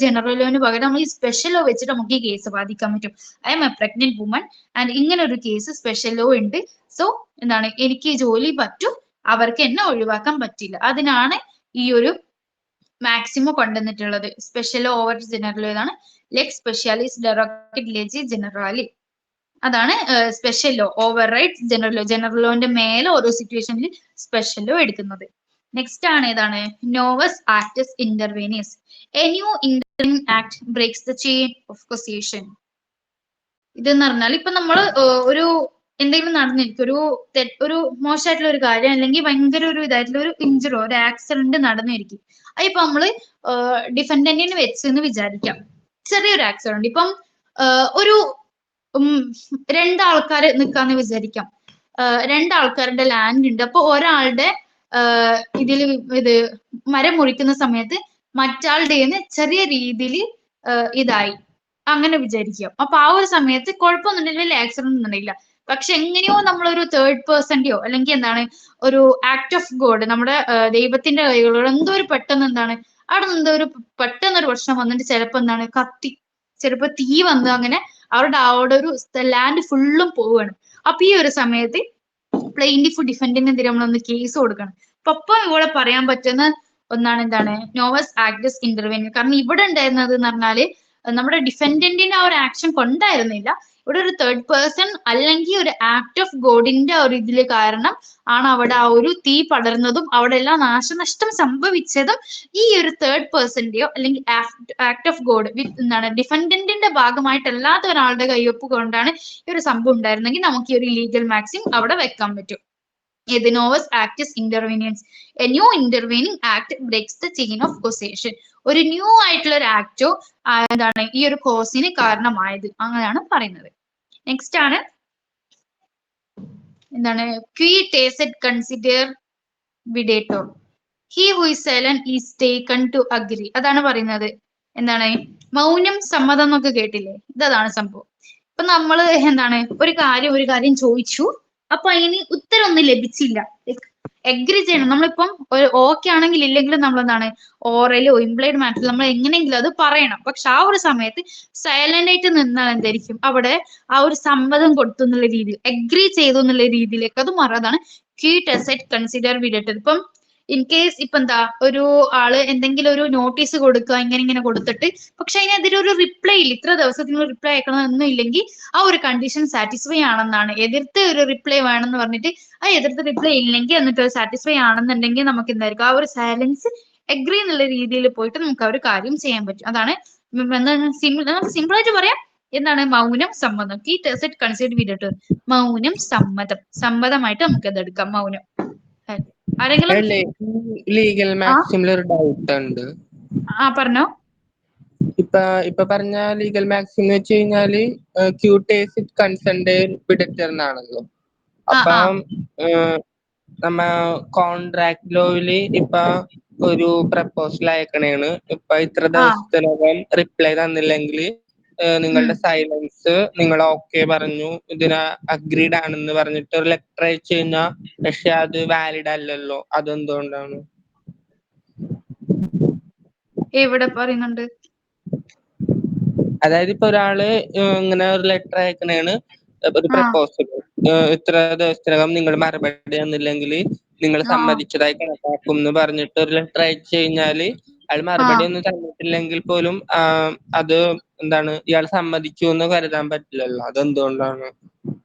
ജനറൽ ലോന് പകരം നമ്മൾ ഈ സ്പെഷ്യൽ ലോ വെച്ചിട്ട് നമുക്ക് ഈ കേസ് ബാധിക്കാൻ പറ്റും. I am a pregnant woman and ഇങ്ങനെ ഒരു കേസ് സ്പെഷ്യൽ ലോ ഉണ്ട്, സോ എന്താണ് എനിക്ക് ജോലി പറ്റും, അവർക്ക് എന്നെ ഒഴിവാക്കാൻ പറ്റില്ല. അതിനാണ് ഈ ഒരു മാക്സിമം കൊണ്ടുവന്നിട്ടുള്ളത്. സ്പെഷ്യൽ ഓവർ ജനറൽ ഏതാണ് lex specialis derogat legi generali. അതാണ് special law override general law. General ലോന്റെ മേലെ ഓരോ സിറ്റുവേഷനിൽ സ്പെഷ്യൽ ലോ എടുക്കുന്നത്. നെക്സ്റ്റ് ആണ് ഏതാണ് novus actus interveniens. A new act breaks the chain of causation. ഇതെന്ന് പറഞ്ഞാൽ ഇപ്പൊ നമ്മൾ ഒരു എന്തെങ്കിലും നടന്നിരിക്കും, ഒരു മോശമായിട്ടുള്ള ഒരു കാര്യം അല്ലെങ്കിൽ ഭയങ്കര ഒരു ഇതായിട്ടുള്ള ഒരു ഇഞ്ചുറോ ഒരു ആക്സിഡന്റ് നടന്നിരിക്കും. അതിപ്പോ നമ്മള് ഡിഫൻഡന്റിന് വെച്ചെന്ന് വിചാരിക്കാം, ചെറിയൊരു ആക്സിഡന്റ്. ഇപ്പം ഒരു രണ്ടാൾക്കാര് നിക്കാന്ന് വിചാരിക്കാം. രണ്ടാൾക്കാരുടെ ലാൻഡ് ഉണ്ട്. അപ്പൊ ഒരാളുടെ ഇതില് ഇത് മരം മുറിക്കുന്ന സമയത്ത് മറ്റാളുടെ ചെറിയ രീതിയിൽ ഇതായി അങ്ങനെ വിചാരിക്കുക. അപ്പൊ ആ ഒരു സമയത്ത് കുഴപ്പമൊന്നും വലിയ ആക്സിഡന്റ് ഒന്നും ഉണ്ടായില്ല. പക്ഷെ എങ്ങനെയോ നമ്മളൊരു തേർഡ് പേഴ്സന്റെയോ അല്ലെങ്കിൽ എന്താണ് ഒരു ആക്ട് ഓഫ് ഗോഡ്, നമ്മുടെ ദൈവത്തിന്റെ കൈകളോട് എന്തോ ഒരു പെട്ടെന്ന് എന്താണ് അവിടെ എന്തോ ഒരു പെട്ടെന്നൊരു പ്രശ്നം വന്നിട്ട് ചിലപ്പോ എന്താണ് കത്തി, ചിലപ്പോ തീ വന്ന് അങ്ങനെ അവിടെ ഒരു ലാൻഡ് ഫുള്ളും പോവാണ്. അപ്പൊ ഈ ഒരു സമയത്ത് പ്ലെയിന്റിഫ് ഡിഫൻഡിനെതിരെ നമ്മളൊന്ന് കേസ് കൊടുക്കണം. അപ്പൊ ഇവിടെ പറയാൻ പറ്റുന്ന ഒന്നാണ് എന്താണ് നോവസ് ആക്ടസ് ഇന്റർവെൻ. കാരണം ഇവിടെ ഉണ്ടായിരുന്നത് എന്ന് പറഞ്ഞാല് നമ്മുടെ ഡിഫൻഡന്റിന്റെ ആ ഒരു ആക്ഷൻ കൊണ്ടായിരുന്നില്ല, ഇവിടെ ഒരു തേർഡ് പേഴ്സൺ അല്ലെങ്കിൽ ഒരു ആക്ട് ഓഫ് ഗോഡിന്റെ ഒരു ഇതില് കാരണം ആണ് അവിടെ ആ ഒരു തീ പടർന്നതും അവിടെ എല്ലാം നാശനഷ്ടം സംഭവിച്ചതും ഈ ഒരു തേർഡ് പേഴ്സന്റെയോ അല്ലെങ്കിൽ ആക്ട് ഓഫ് ഗോഡ് എന്താണ് ഡിഫൻഡന്റിന്റെ ഭാഗമായിട്ടല്ലാത്ത ഒരാളുടെ കയ്യൊപ്പ് കൊണ്ടാണ് ഈ ഒരു സംഭവം ഉണ്ടായിരുന്നെങ്കിൽ നമുക്ക് ഈ ഒരു ലീഗൽ മാക്സിം അവിടെ വെക്കാൻ പറ്റും. The novus actus interveniens. A new intervening act breaks the chain of causation. ഒരു ന്യൂ ആയിട്ടുള്ള ഒരു ആക്ടോ എന്താണ് ഈ ഒരു കോസിന് കാരണമായത്, അങ്ങനെയാണ് പറയുന്നത്. നെക്സ്റ്റ് ആണ് എന്താണ് qui tacet consider videtur. He who is silent is taken to agree. അതാണ് പറയുന്നത്. എന്താണ് മൗനം സമ്മതം എന്നൊക്കെ കേട്ടില്ലേ, ഇതാണ് സംഭവം. ഇപ്പൊ നമ്മള് എന്താണ് ഒരു കാര്യം ചോദിച്ചു, അപ്പൊ അതിന് ഉത്തരം ഒന്നും ലഭിച്ചില്ല, എഗ്രി ചെയ്യണം. നമ്മളിപ്പം ഒരു ഓക്കെ ആണെങ്കിൽ ഇല്ലെങ്കിലും നമ്മൾ എന്താണ് ഓറലോ ഇംപ്ലൈഡ് മാറ്ററിൽ നമ്മൾ എങ്ങനെയെങ്കിലും അത് പറയണം. പക്ഷെ ആ ഒരു സമയത്ത് സൈലന്റ് ആയിട്ട് നിന്നാൽ എന്തായിരിക്കും അവിടെ ആ ഒരു സമ്മതം കൊടുത്തു എന്നുള്ള രീതിയിൽ, എഗ്രി ചെയ്തു എന്നുള്ള രീതിയിലേക്ക് അത് മാറും. അതാണ് കീ ടെസറ്റ് കൺസിഡർ വിടേണ്ടത്. ഇപ്പം ഇൻ കേസ് ഇപ്പൊ എന്താ ഒരു ആള് എന്തെങ്കിലും ഒരു നോട്ടീസ് കൊടുക്കുക ഇങ്ങനെ കൊടുത്തിട്ട് പക്ഷെ അതിനെതിരെ ഒരു റിപ്ലൈ ഇല്ല, ഇത്ര ദിവസത്തിന് റിപ്ലൈ അയക്കണമെന്നൊന്നും ഇല്ലെങ്കിൽ ആ ഒരു കണ്ടീഷൻ സാറ്റിസ്ഫൈ ആണെന്നാണ്. എതിർത്ത് ഒരു റിപ്ലൈ വേണമെന്ന് പറഞ്ഞിട്ട് ആ എതിർത്ത് റിപ്ലൈ ഇല്ലെങ്കിൽ എന്നിട്ട് സാറ്റിസ്ഫൈ ആണെന്നുണ്ടെങ്കിൽ നമുക്ക് എന്തായിരിക്കും ആ ഒരു സൈലൻസ് എഗ്രി എന്നുള്ള രീതിയിൽ പോയിട്ട് നമുക്ക് ആ ഒരു കാര്യം ചെയ്യാൻ പറ്റും. അതാണ് നമുക്ക് സിമ്പിൾ ആയിട്ട് പറയാം എന്താണ് മൗനം സമ്മതം. കീ ടെസറ്റ് കൺസിഡർ വിടട്ട് മൗനം സമ്മതമായിട്ട് നമുക്ക് അത് എടുക്കാം മൗനം. ആരെങ്കിലും ലീഗൽ മാക്സിമിൽ ഒരു ഡൗട്ട് ഉണ്ട്. പറഞ്ഞോ. ഇപ്പൊ പറഞ്ഞ ലീഗൽ മാക്സിം എന്ന് വെച്ച് കഴിഞ്ഞാല് ക്യൂട്ടേസിറ്റ് കൺസെന്റ് വിഡക്റ്റർ എന്നാണല്ലോ. അപ്പം നമ്മ കോൺട്രാക്ട് ലോയില് ഇപ്പൊ ഒരു പ്രപ്പോസൽ അയക്കണേണ്, ഇപ്പൊ ഇത്ര ദിവസത്തിനകം റിപ്ലൈ തന്നില്ലെങ്കിൽ നിങ്ങളുടെ സൈലൻസ് നിങ്ങൾ ഓക്കെ പറഞ്ഞു ഇതിന് അഗ്രീഡ് ആണെന്ന് പറഞ്ഞിട്ട് ഒരു ലെറ്റർ അയച്ചു കഴിഞ്ഞാൽ പക്ഷെ അത് വാലിഡ് അല്ലല്ലോ, അതെന്തുകൊണ്ടാണ്? എവിടെ പറയുന്നുണ്ട്? അതായത് ഇപ്പൊ ഒരാള് ഇങ്ങനെ ഒരു ലെറ്റർ അയക്കണേണ്, ഒരു പ്രപ്പോസൽ ഇത്ര ദിവസത്തിനകം നിങ്ങൾ മറുപടി തന്നില്ലെങ്കിൽ നിങ്ങൾ സമ്മതിച്ചതായി കണക്കാക്കും എന്ന് പറഞ്ഞിട്ട് ഒരു ലെറ്റർ അയച്ചു കഴിഞ്ഞാല് അയാൾ മറുപടി ഒന്നും തന്നിട്ടില്ലെങ്കിൽ പോലും അത് എന്താണ് ഇയാൾ സമ്മതിച്ചു എന്ന് കരുതാൻ പറ്റില്ലല്ലോ, അതെന്തുകൊണ്ടാണ്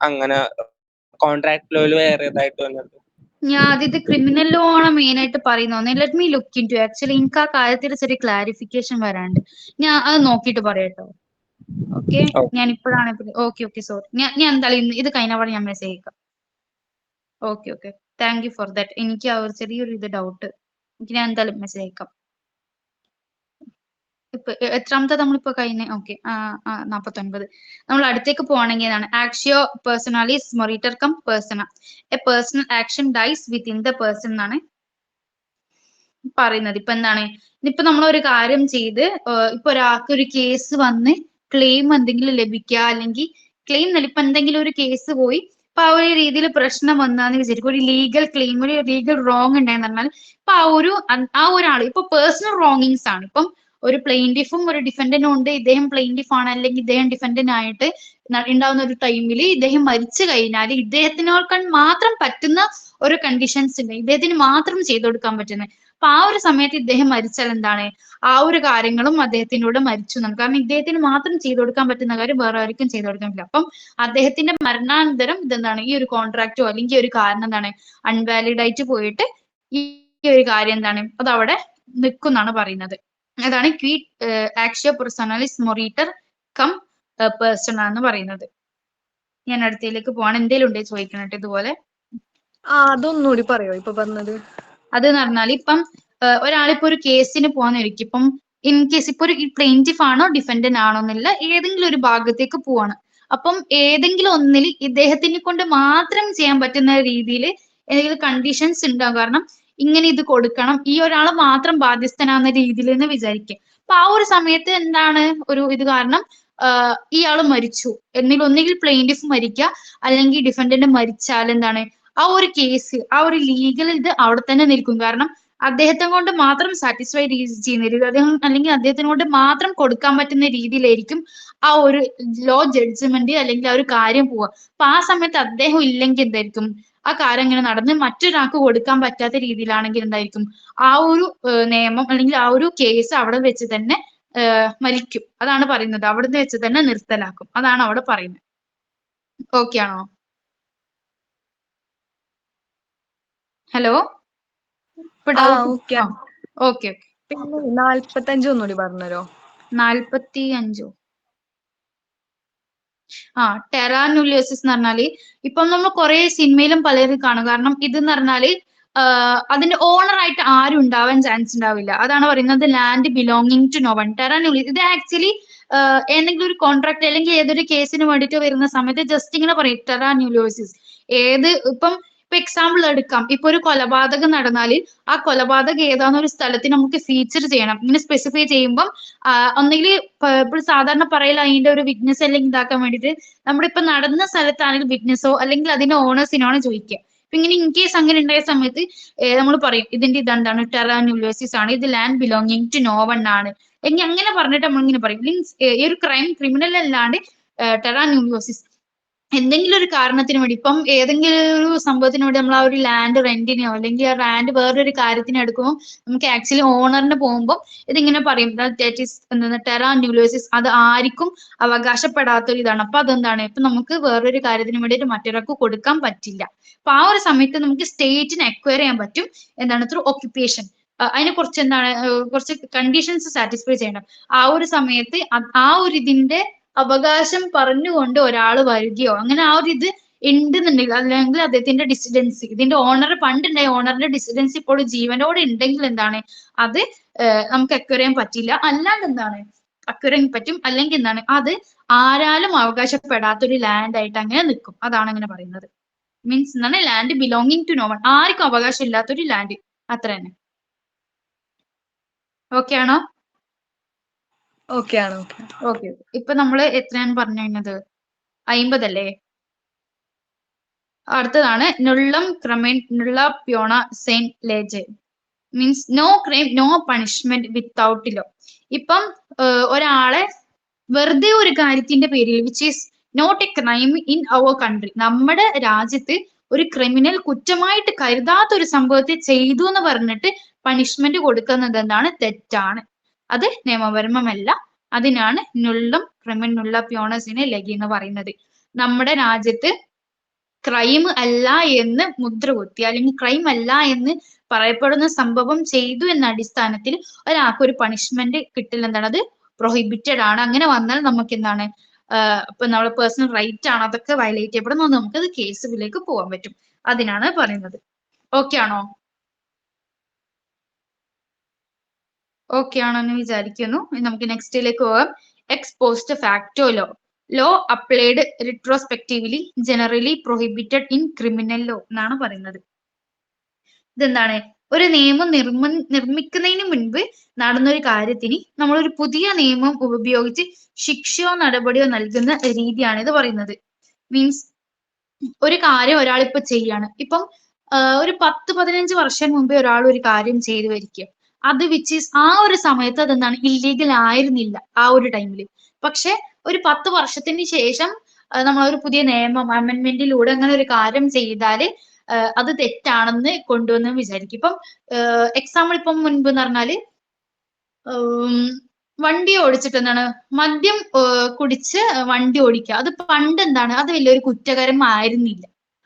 അങ്ങനെ കോൺട്രാക്ട് ലോയിൽ വേറേതായിട്ട് വന്നത്? ഞാൻ ഇത് ക്രിമിനൽ ലോ ആണ് മെയിൻ ആയിട്ട് പറയുന്നത്. Let me look into. Actually എനിക്ക് ആ കാര്യത്തിൽ ചെറിയ ക്ലാരിഫിക്കേഷൻ വരാണ്ട്, ഞാൻ അത് നോക്കിയിട്ട് പറയാട്ടോ. ഓക്കെ, ഞാൻ ഇപ്പോഴാണ് ഓക്കെ സോറി, ഞാൻ എന്തായാലും ഇത് കഴിഞ്ഞപാടെ ഞാൻ മെസ്സേജ് അയക്കാം. Okay thank you for that. എനിക്ക് ആ ഒരു ചെറിയൊരു ഡൗട്ട്, ഞാൻ എന്തായാലും മെസ്സേജ് അയക്കാം. ഇപ്പൊ എത്രാമത്തെ നമ്മളിപ്പോ കഴിഞ്ഞ? ഓക്കെ 49. നമ്മൾ അടുത്തേക്ക് പോവാണെങ്കിൽ ഏതാണ് actio personalis moritur cum persona. A personal action dies within the person എന്നാണ് പറയുന്നത്. ഇപ്പൊ എന്താണ് ഇപ്പൊ നമ്മളൊരു കാര്യം ചെയ്ത് ഇപ്പൊ ഒരാൾക്ക് ഒരു കേസ് വന്ന് ക്ലെയിം എന്തെങ്കിലും ലഭിക്കുക, അല്ലെങ്കിൽ ക്ലെയിം ഇപ്പൊ എന്തെങ്കിലും ഒരു കേസ് പോയി ഇപ്പൊ ആ ഒരു രീതിയിൽ പ്രശ്നം വന്നാന്ന് വിചാരിക്കും, ഒരു ലീഗൽ ക്ലെയിം ഒരു ലീഗൽ റോങ് ഉണ്ടായെന്ന് പറഞ്ഞാൽ ഇപ്പൊ ആ ഒരാൾ ഇപ്പൊ പേഴ്സണൽ റോങ്ങിങ്സ് ആണ്. ഇപ്പം ഒരു പ്ലെയിന്റിഫും ഒരു ഡിഫൻഡന്റും ഉണ്ട്, ഇദ്ദേഹം പ്ലെയിന്റിഫ് ആണ് അല്ലെങ്കിൽ ഇദ്ദേഹം ഡിഫൻഡന്റ് ആയിട്ട് ഉണ്ടാവുന്ന ഒരു ടൈമിൽ ഇദ്ദേഹം മരിച്ചു കഴിഞ്ഞാൽ ഇദ്ദേഹത്തിനോക്കാൻ മാത്രം പറ്റുന്ന ഒരു കണ്ടീഷൻസ് ഉണ്ട്, ഇദ്ദേഹത്തിന് മാത്രം ചെയ്തു കൊടുക്കാൻ പറ്റുന്നത്. അപ്പൊ ആ ഒരു സമയത്ത് ഇദ്ദേഹം മരിച്ചാൽ എന്താണ് ആ ഒരു കാര്യങ്ങളും അദ്ദേഹത്തിനോട് മരിച്ചു എന്നാണ്. കാരണം ഇദ്ദേഹത്തിന് മാത്രം ചെയ്തു കൊടുക്കാൻ പറ്റുന്ന കാര്യം വേറെ ആർക്കും ചെയ്തു കൊടുക്കാൻ പറ്റില്ല. അപ്പം അദ്ദേഹത്തിന്റെ മരണാനന്തരം ഇതെന്താണ് ഈ ഒരു കോൺട്രാക്റ്റോ അല്ലെങ്കിൽ ഒരു കാരണം എന്താണ് അൺവാലിഡ് ആയിട്ട് പോയിട്ട് ഈ ഒരു കാര്യം എന്താണ് അത് അവിടെ നിൽക്കുന്നാണ് പറയുന്നത്. അതാണ് ക്വി ആക്ഷ്യോ പേഴ്സണാലിസ് മൊറീറ്റർ കം പേഴ്സൺ എന്ന് പറയുന്നത്. ഞാൻ അടുത്തയിലേക്ക് പോവാണ്. എന്തേലും ഉണ്ടേ ചോദിക്കണം ഇതുപോലെ. അതൊന്നുകൂടി പറയോ ഇപ്പൊ പറഞ്ഞത്? അത് എന്ന് പറഞ്ഞാൽ ഇപ്പം ഒരാളിപ്പോ ഒരു കേസിന് പോകാന്നിരിക്കും. ഇപ്പം ഇൻ കേസ് ഇപ്പൊ ഒരു പ്ലെയിന്റിഫ് ആണോ ഡിഫൻഡന്റ് ആണോ എന്നില്ല, ഏതെങ്കിലും ഒരു ഭാഗത്തേക്ക് പോവാണ്. അപ്പം ഏതെങ്കിലും ഒന്നിൽ ഇദ്ദേഹത്തിനെ കൊണ്ട് മാത്രം ചെയ്യാൻ പറ്റുന്ന രീതിയിൽ ഏതെങ്കിലും കണ്ടീഷൻസ് ഉണ്ടാവും. കാരണം ഇങ്ങനെ ഇത് കൊടുക്കണം, ഈ ഒരാളെ മാത്രം ബാധ്യസ്ഥനാകുന്ന രീതിയിൽ എന്ന് വിചാരിക്കുക. അപ്പൊ ആ ഒരു സമയത്ത് എന്താണ് ഒരു ഇത് കാരണം ഇയാൾ മരിച്ചു എന്നിൽ ഒന്നുകിൽ പ്ലെയിന്റിഫ് മരിക്കുക അല്ലെങ്കിൽ ഡിഫൻഡന്റ് മരിച്ചാൽ എന്താണ് ആ ഒരു കേസ്, ആ ഒരു ലീഗൽ ഇത് അവിടെ തന്നെ നിൽക്കും. കാരണം അദ്ദേഹത്തെ കൊണ്ട് മാത്രം സാറ്റിസ്ഫൈ ചെയ്യുന്ന രീതി, അദ്ദേഹം അല്ലെങ്കിൽ അദ്ദേഹത്തിനെ കൊണ്ട് മാത്രം കൊടുക്കാൻ പറ്റുന്ന രീതിയിലായിരിക്കും ആ ഒരു ലോ ജഡ്ജ്മെന്റ് അല്ലെങ്കിൽ ആ ഒരു കാര്യം പോവുക. അപ്പൊ ആ സമയത്ത് അദ്ദേഹം ഇല്ലെങ്കിൽ എന്തായിരിക്കും ആ കാര്യം ഇങ്ങനെ നടന്ന് മറ്റൊരാൾക്ക് കൊടുക്കാൻ പറ്റാത്ത രീതിയിലാണെങ്കിൽ എന്തായിരിക്കും ആ ഒരു നിയമം അല്ലെങ്കിൽ ആ ഒരു കേസ് അവിടെ വെച്ച് തന്നെ മരിക്കും. അതാണ് പറയുന്നത്, അവിടുന്ന് വെച്ച് തന്നെ നിർത്തലാക്കും. അതാണ് അവിടെ പറയുന്നത്. ഓക്കെ ആണോ? Hello, okay. ഓക്കെ. പിന്നെ 45 ഒന്നുകൂടി പറഞ്ഞുതരോ? 45 ടെറാനുലിയോസിസ് എന്ന് പറഞ്ഞാല് ഇപ്പം നമ്മൾ കുറെ സിനിമയിലും പലരും കാണും. കാരണം ഇതെന്ന് പറഞ്ഞാല് അതിന്റെ ഓണർ ആയിട്ട് ആരും ഉണ്ടാവാൻ ചാൻസ് ഉണ്ടാവില്ല. അതാണ് പറയുന്നത് land belonging to no one. Terra nullius ഇത് ആക്ച്വലി ഏതെങ്കിലും ഒരു കോൺട്രാക്ട് അല്ലെങ്കിൽ ഏതൊരു കേസിന് വേണ്ടിയിട്ട് വരുന്ന സമയത്ത് ജസ്റ്റ് ഇങ്ങനെ പറയും ടെറാനുലിയോസിസ്. ഇപ്പൊ എക്സാമ്പിൾ എടുക്കാം. ഇപ്പൊ ഒരു കൊലപാതകം നടന്നാല് ആ കൊലപാതകം ഏതാന്നൊരു സ്ഥലത്തിന് നമുക്ക് ഫീച്ചർ ചെയ്യണം. ഇങ്ങനെ സ്പെസിഫൈ ചെയ്യുമ്പം ഒന്നെങ്കിൽ ഇപ്പോൾ സാധാരണ പറയല അതിന്റെ ഒരു വിറ്റ്നസ് അല്ലെങ്കിൽ ഇതാക്കാൻ വേണ്ടിയിട്ട് നമ്മുടെ ഇപ്പൊ നടന്ന സ്ഥലത്താണെങ്കിൽ വിറ്റ്നസോ അല്ലെങ്കിൽ അതിന്റെ ഓണേഴ്സിനാണ് ചോദിക്കുക. അപ്പൊ ഇങ്ങനെ ഇൻ കേസ് അങ്ങനെ ഉണ്ടായ സമയത്ത് നമ്മൾ പറയും ഇതിന്റെ ഇതെന്താണ് ടെറാനുലിയോസിസ് ആണ്, ഇത് land belonging to no one ആണ് എങ്കിൽ അങ്ങനെ പറഞ്ഞിട്ട് നമ്മളിങ്ങനെ പറയും. മീൻസ് ഈ ഒരു ക്രിമിനൽ അല്ലാണ്ട് ടെറാനുലിയോസിസ് എന്തെങ്കിലും ഒരു കാരണത്തിന് വേണ്ടി, ഇപ്പം ഏതെങ്കിലും ഒരു സംഭവത്തിന് വേണ്ടി നമ്മൾ ആ ഒരു ലാൻഡ് റെന്റിനെയോ അല്ലെങ്കിൽ ആ ലാൻഡ് വേറൊരു കാര്യത്തിന് എടുക്കുമ്പോൾ നമുക്ക് ആക്ച്വലി ഓണറിന് പോകുമ്പോൾ ഇതിങ്ങനെ പറയും ടെറാനുലിയോസിസ് അത് ആർക്കും അവകാശപ്പെടാത്തൊരു ഇതാണ്. അപ്പൊ അതെന്താണ് ഇപ്പൊ നമുക്ക് വേറൊരു കാര്യത്തിന് വേണ്ടിയിട്ട് മറ്റൊരാൾക്ക് കൊടുക്കാൻ പറ്റില്ല. അപ്പൊ ആ ഒരു സമയത്ത് നമുക്ക് സ്റ്റേറ്റിന് അക്വയർ ചെയ്യാൻ പറ്റും എന്താണ് ത്രൂ ഓക്യുപ്പേഷൻ. അതിനെ കുറച്ച് എന്താണ് കുറച്ച് കണ്ടീഷൻസ് സാറ്റിസ്ഫൈ ചെയ്യണം. ആ ഒരു സമയത്ത് ആ ഒരു ഇതിന്റെ അവകാശം പറഞ്ഞുകൊണ്ട് ഒരാൾ വരികയോ അങ്ങനെ ആ ഒരു ഇത് ഉണ്ടെന്നുണ്ടെങ്കിൽ അല്ലെങ്കിൽ അദ്ദേഹത്തിന്റെ ഡിസിഡൻസി, ഇതിന്റെ ഓണർ പണ്ടുണ്ടായ ഓണറിന്റെ ഡിസിഡൻസി ഇപ്പോൾ ജീവനോടെ ഉണ്ടെങ്കിൽ എന്താണ് അത് നമുക്ക് അക്വയർ ചെയ്യാൻ പറ്റില്ല. അല്ലാണ്ട് എന്താണ് അക്വയർ ചെയ്യാൻ പറ്റും. അല്ലെങ്കിൽ എന്താണ് അത് ആരാലും അവകാശപ്പെടാത്തൊരു ലാൻഡ് ആയിട്ട് അങ്ങനെ നിൽക്കും. അതാണ് അങ്ങനെ പറയുന്നത്. മീൻസ് എന്താണ് land belonging to no one, ആർക്കും അവകാശം ഇല്ലാത്തൊരു ലാൻഡ്. അത്ര തന്നെ. ഓക്കെ ആണോ? ഓക്കെ ആണ്. ഓക്കെ. ഇപ്പൊ നമ്മള് എത്രയാണ് പറഞ്ഞു കഴിഞ്ഞത്? 50 അല്ലേ? അടുത്തതാണ് nullum crimen nulla poena sine lege. Means no crime no punishment without law. ഇപ്പം ഒരാളെ വെറുതെ ഒരു കാര്യത്തിന്റെ പേരിൽ which is not a crime in our country, നമ്മുടെ രാജ്യത്ത് ഒരു ക്രിമിനൽ കുറ്റമായിട്ട് കരുതാത്ത ഒരു സംഭവത്തെ ചെയ്തു എന്ന് പറഞ്ഞിട്ട് പണിഷ്മെന്റ് കൊടുക്കുന്നത് എന്താണ് തെറ്റാണ്. അത് നിയമപരമല്ല. അതിനാണ് നുള്ളം ക്രിമിൻ നുള്ള പ്യോണസിനെ ലഗി എന്ന് പറയുന്നത്. നമ്മുടെ രാജ്യത്ത് ക്രൈം അല്ല എന്ന് മുദ്ര കുത്തി അല്ലെങ്കിൽ ക്രൈം അല്ല എന്ന് പറയപ്പെടുന്ന സംഭവം ചെയ്തു എന്ന അടിസ്ഥാനത്തിൽ ഒരാൾക്ക് ഒരു പണിഷ്മെന്റ് കിട്ടില്ല. എന്താണ് അത് പ്രൊഹിബിറ്റഡ് ആണ്. അങ്ങനെ വന്നാൽ നമുക്ക് എന്താണ് ഇപ്പൊ നമ്മുടെ പേഴ്സണൽ റൈറ്റ് ആണ് അതൊക്കെ വയലേറ്റ് ചെയ്യപ്പെടുന്നു. നമുക്കത് കേസിലേക്ക് പോകാൻ പറ്റും. അതിനാണ് പറയുന്നത്. ഓക്കെ ആണോ? ഓക്കെ ആണെന്ന് വിചാരിക്കുന്നു. നമുക്ക് നെക്സ്റ്റിലേക്ക് പോകാം. Ex post facto law. Law applied retrospectively generally prohibited in criminal law എന്നാണ് പറയുന്നത്. ഇതെന്താണ് ഒരു നിയമം നിർമ്മിക്കുന്നതിന് മുൻപ് നടന്നൊരു കാര്യത്തിന് നമ്മളൊരു പുതിയ നിയമം ഉപയോഗിച്ച് ശിക്ഷയോ നടപടിയോ നൽകുന്ന രീതിയാണ് ഇത് പറയുന്നത്. മീൻസ് ഒരു കാര്യം ഒരാളിപ്പോ ചെയ്യാണ്. ഇപ്പം ഒരു 10-15 വർഷം മുമ്പേ ഒരാൾ ഒരു കാര്യം ചെയ്തു വരിക, അത് വിച്ച് ഈസ് ആ ഒരു സമയത്ത് അതെന്താണ് ഇല്ലീഗൽ ആയിരുന്നില്ല ആ ഒരു ടൈമിൽ. പക്ഷെ ഒരു 10 വർഷത്തിന് ശേഷം നമ്മളൊരു പുതിയ നിയമം അമെന്റ്മെന്റിലൂടെ അങ്ങനെ ഒരു കാര്യം ചെയ്താല് അത് തെറ്റാണെന്ന് കൊണ്ടുവന്ന് വിചാരിക്കും. ഇപ്പം എക്സാമ്പിൾ ഇപ്പം മുൻപ് എന്ന് പറഞ്ഞാല് വണ്ടി ഓടിച്ചിട്ട് എന്താണ് മദ്യം കുടിച്ച് വണ്ടി ഓടിക്കുക, അത് പണ്ട് എന്താണ് അത് വലിയൊരു കുറ്റകരമായിരുന്നില്ല.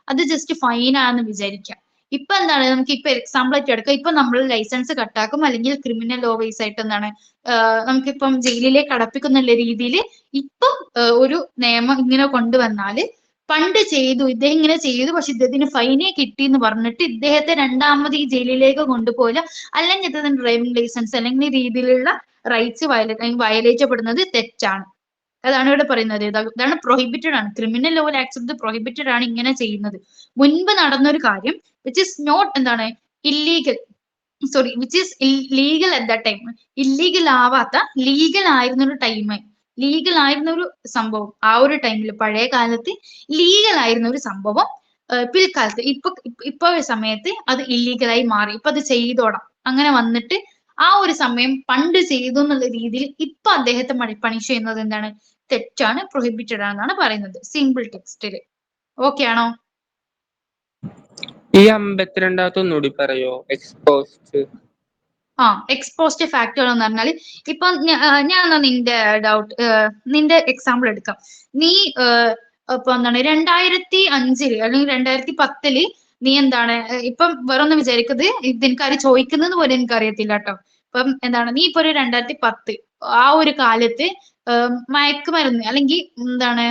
അത് ജസ്റ്റ് ഫൈനാന്ന് വിചാരിക്കാം. ഇപ്പൊ എന്താണ് നമുക്ക് ഇപ്പൊ എക്സാമ്പിൾ ആയിട്ട് എടുക്കാം. ഇപ്പൊ നമ്മൾ ലൈസൻസ് കട്ടാക്കും, അല്ലെങ്കിൽ ക്രിമിനൽ ലോ വൈസ് ആയിട്ട് എന്താണ് നമുക്കിപ്പം ജയിലിലേക്ക് അടപ്പിക്കുന്നുള്ള രീതിയിൽ ഇപ്പം ഒരു നിയമം ഇങ്ങനെ കൊണ്ടുവന്നാല് പണ്ട് ചെയ്തു, ഇദ്ദേഹം ഇങ്ങനെ ചെയ്തു, പക്ഷെ ഇദ്ദേഹത്തിന് ഫൈനെ കിട്ടി എന്ന് പറഞ്ഞിട്ട് ഇദ്ദേഹത്തെ രണ്ടാമത് ഈ ജയിലിലേക്ക് കൊണ്ടുപോയില്ല, അല്ലെങ്കിൽ ഇദ്ദേഹത്തിന് ഡ്രൈവിംഗ് ലൈസൻസ് അല്ലെങ്കിൽ ഈ രീതിയിലുള്ള റൈറ്റ്സ് വയലേറ്റ് ചെയ്യപ്പെടുന്നത് തെറ്റാണ്. അതാണ് ഇവിടെ പറയുന്നത്. ഇതാണ് പ്രൊഹിബിറ്റഡ് ആണ്. ക്രിമിനൽ ലോ ആക്ട് പ്രൊഹിബിറ്റഡ് ആണ് ഇങ്ങനെ ചെയ്യുന്നത്. മുൻപ് നടന്നൊരു കാര്യം വിച്ച് ഇസ് നോട്ട് എന്താണ് illegal, sorry which is legal at the time, illegal ആവാത്ത ലീഗൽ ആയിരുന്ന ഒരു ടൈം, ലീഗൽ ആയിരുന്ന ഒരു സംഭവം ആ ഒരു ടൈമിൽ, പഴയ കാലത്ത് ലീഗൽ ആയിരുന്ന ഒരു സംഭവം പിൽക്കാലത്ത് ഇപ്പൊ സമയത്ത് അത് ഇല്ലീഗലായി മാറി. ഇപ്പൊ അത് ചെയ്തോടാം അങ്ങനെ വന്നിട്ട് ആ ഒരു സമയം പണ്ട് ചെയ്തു എന്നുള്ള രീതിയിൽ ഇപ്പൊ അദ്ദേഹത്തെ പണിഷ് ചെയ്യുന്നത് എന്താണ് തെറ്റാണ്, പ്രൊഹിബിറ്റഡ് ആണെന്നാണ് പറയുന്നത് സിമ്പിൾ ടെക്സ്റ്റില്. ഓക്കെ ആണോ? ഈ 52 ഒന്നുകൂടി പറയോ? എക്സ്പോസ്റ്റ് എക്സ്പോസ്റ്റ് ഫാക്ടുകൾ എന്ന് പറഞ്ഞാൽ ഇപ്പൊ ഞാൻ നിന്റെ ഡൗട്ട് നിന്റെ എക്സാമ്പിൾ എടുക്കാം. നീ ഇപ്പൊ എന്താണ് 2005 അല്ലെങ്കിൽ 2010 നീ എന്താണ് ഇപ്പം വേറൊന്നും വിചാരിക്കുന്നത് ഇത് എനിക്കാര് ചോദിക്കുന്നത് പോലെ എനിക്ക് അറിയത്തില്ല കേട്ടോ. ഇപ്പം എന്താണ് നീ ഇപ്പൊ ഒരു 2010 ആ ഒരു കാലത്ത് മയക്കുമരുന്ന് അല്ലെങ്കിൽ എന്താണ്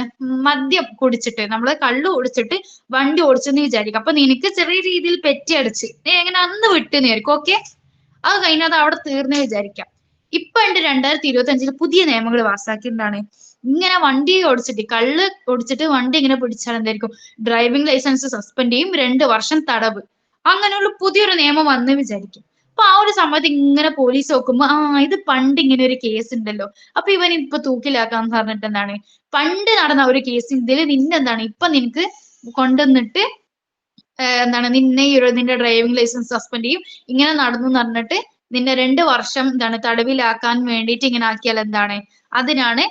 മദ്യം കുടിച്ചിട്ട്, നമ്മള് കള്ളു കുടിച്ചിട്ട് വണ്ടി ഓടിച്ചെന്ന് വിചാരിക്കും. അപ്പൊ നിനക്ക് ചെറിയ രീതിയിൽ പെറ്റി അടിച്ച് നീ എങ്ങനെ അന്ന് വിട്ടുന്നതായിരിക്കും. ഓക്കെ, അത് കഴിഞ്ഞാൽ അത് അവിടെ തീർന്നേ വിചാരിക്കാം. ഇപ്പൊ ഉണ്ട് 2025 പുതിയ നിയമങ്ങൾ പാസ്സാക്കിയതാണ്. ഇങ്ങനെ വണ്ടി ഓടിച്ചിട്ട് കള്ള് ഓടിച്ചിട്ട് വണ്ടി ഇങ്ങനെ പിടിച്ചാൽ എന്തായിരിക്കും, ഡ്രൈവിംഗ് ലൈസൻസ് സസ്പെൻഡ് ചെയ്യും, 2 വർഷം തടവ്, അങ്ങനെയുള്ള പുതിയൊരു നിയമം വന്ന് വിചാരിക്കും. അപ്പൊ ആ ഒരു സമയത്ത് ഇങ്ങനെ പോലീസ് നോക്കുമ്പോ ഇത് പണ്ട് ഇങ്ങനെ ഒരു കേസ് ഉണ്ടല്ലോ, അപ്പൊ ഇവൻ ഇപ്പൊ തൂക്കിലാക്കാന്ന് പറഞ്ഞിട്ട് എന്താണ് പണ്ട് നടന്ന ഒരു കേസ് ഇതില് നിന്നെന്താണ് ഇപ്പൊ നിനക്ക് കൊണ്ടുവന്നിട്ട് എന്താണ് നിന്നെ നിന്റെ ഡ്രൈവിംഗ് ലൈസൻസ് സസ്പെൻഡ് ചെയ്യും, ഇങ്ങനെ നടന്നു എന്ന് പറഞ്ഞിട്ട് നിന്നെ 2 വർഷം എന്താണ് തടവിലാക്കാൻ വേണ്ടിയിട്ട് ഇങ്ങനെ ആക്കിയാൽ എന്താണ് അതിനാണ്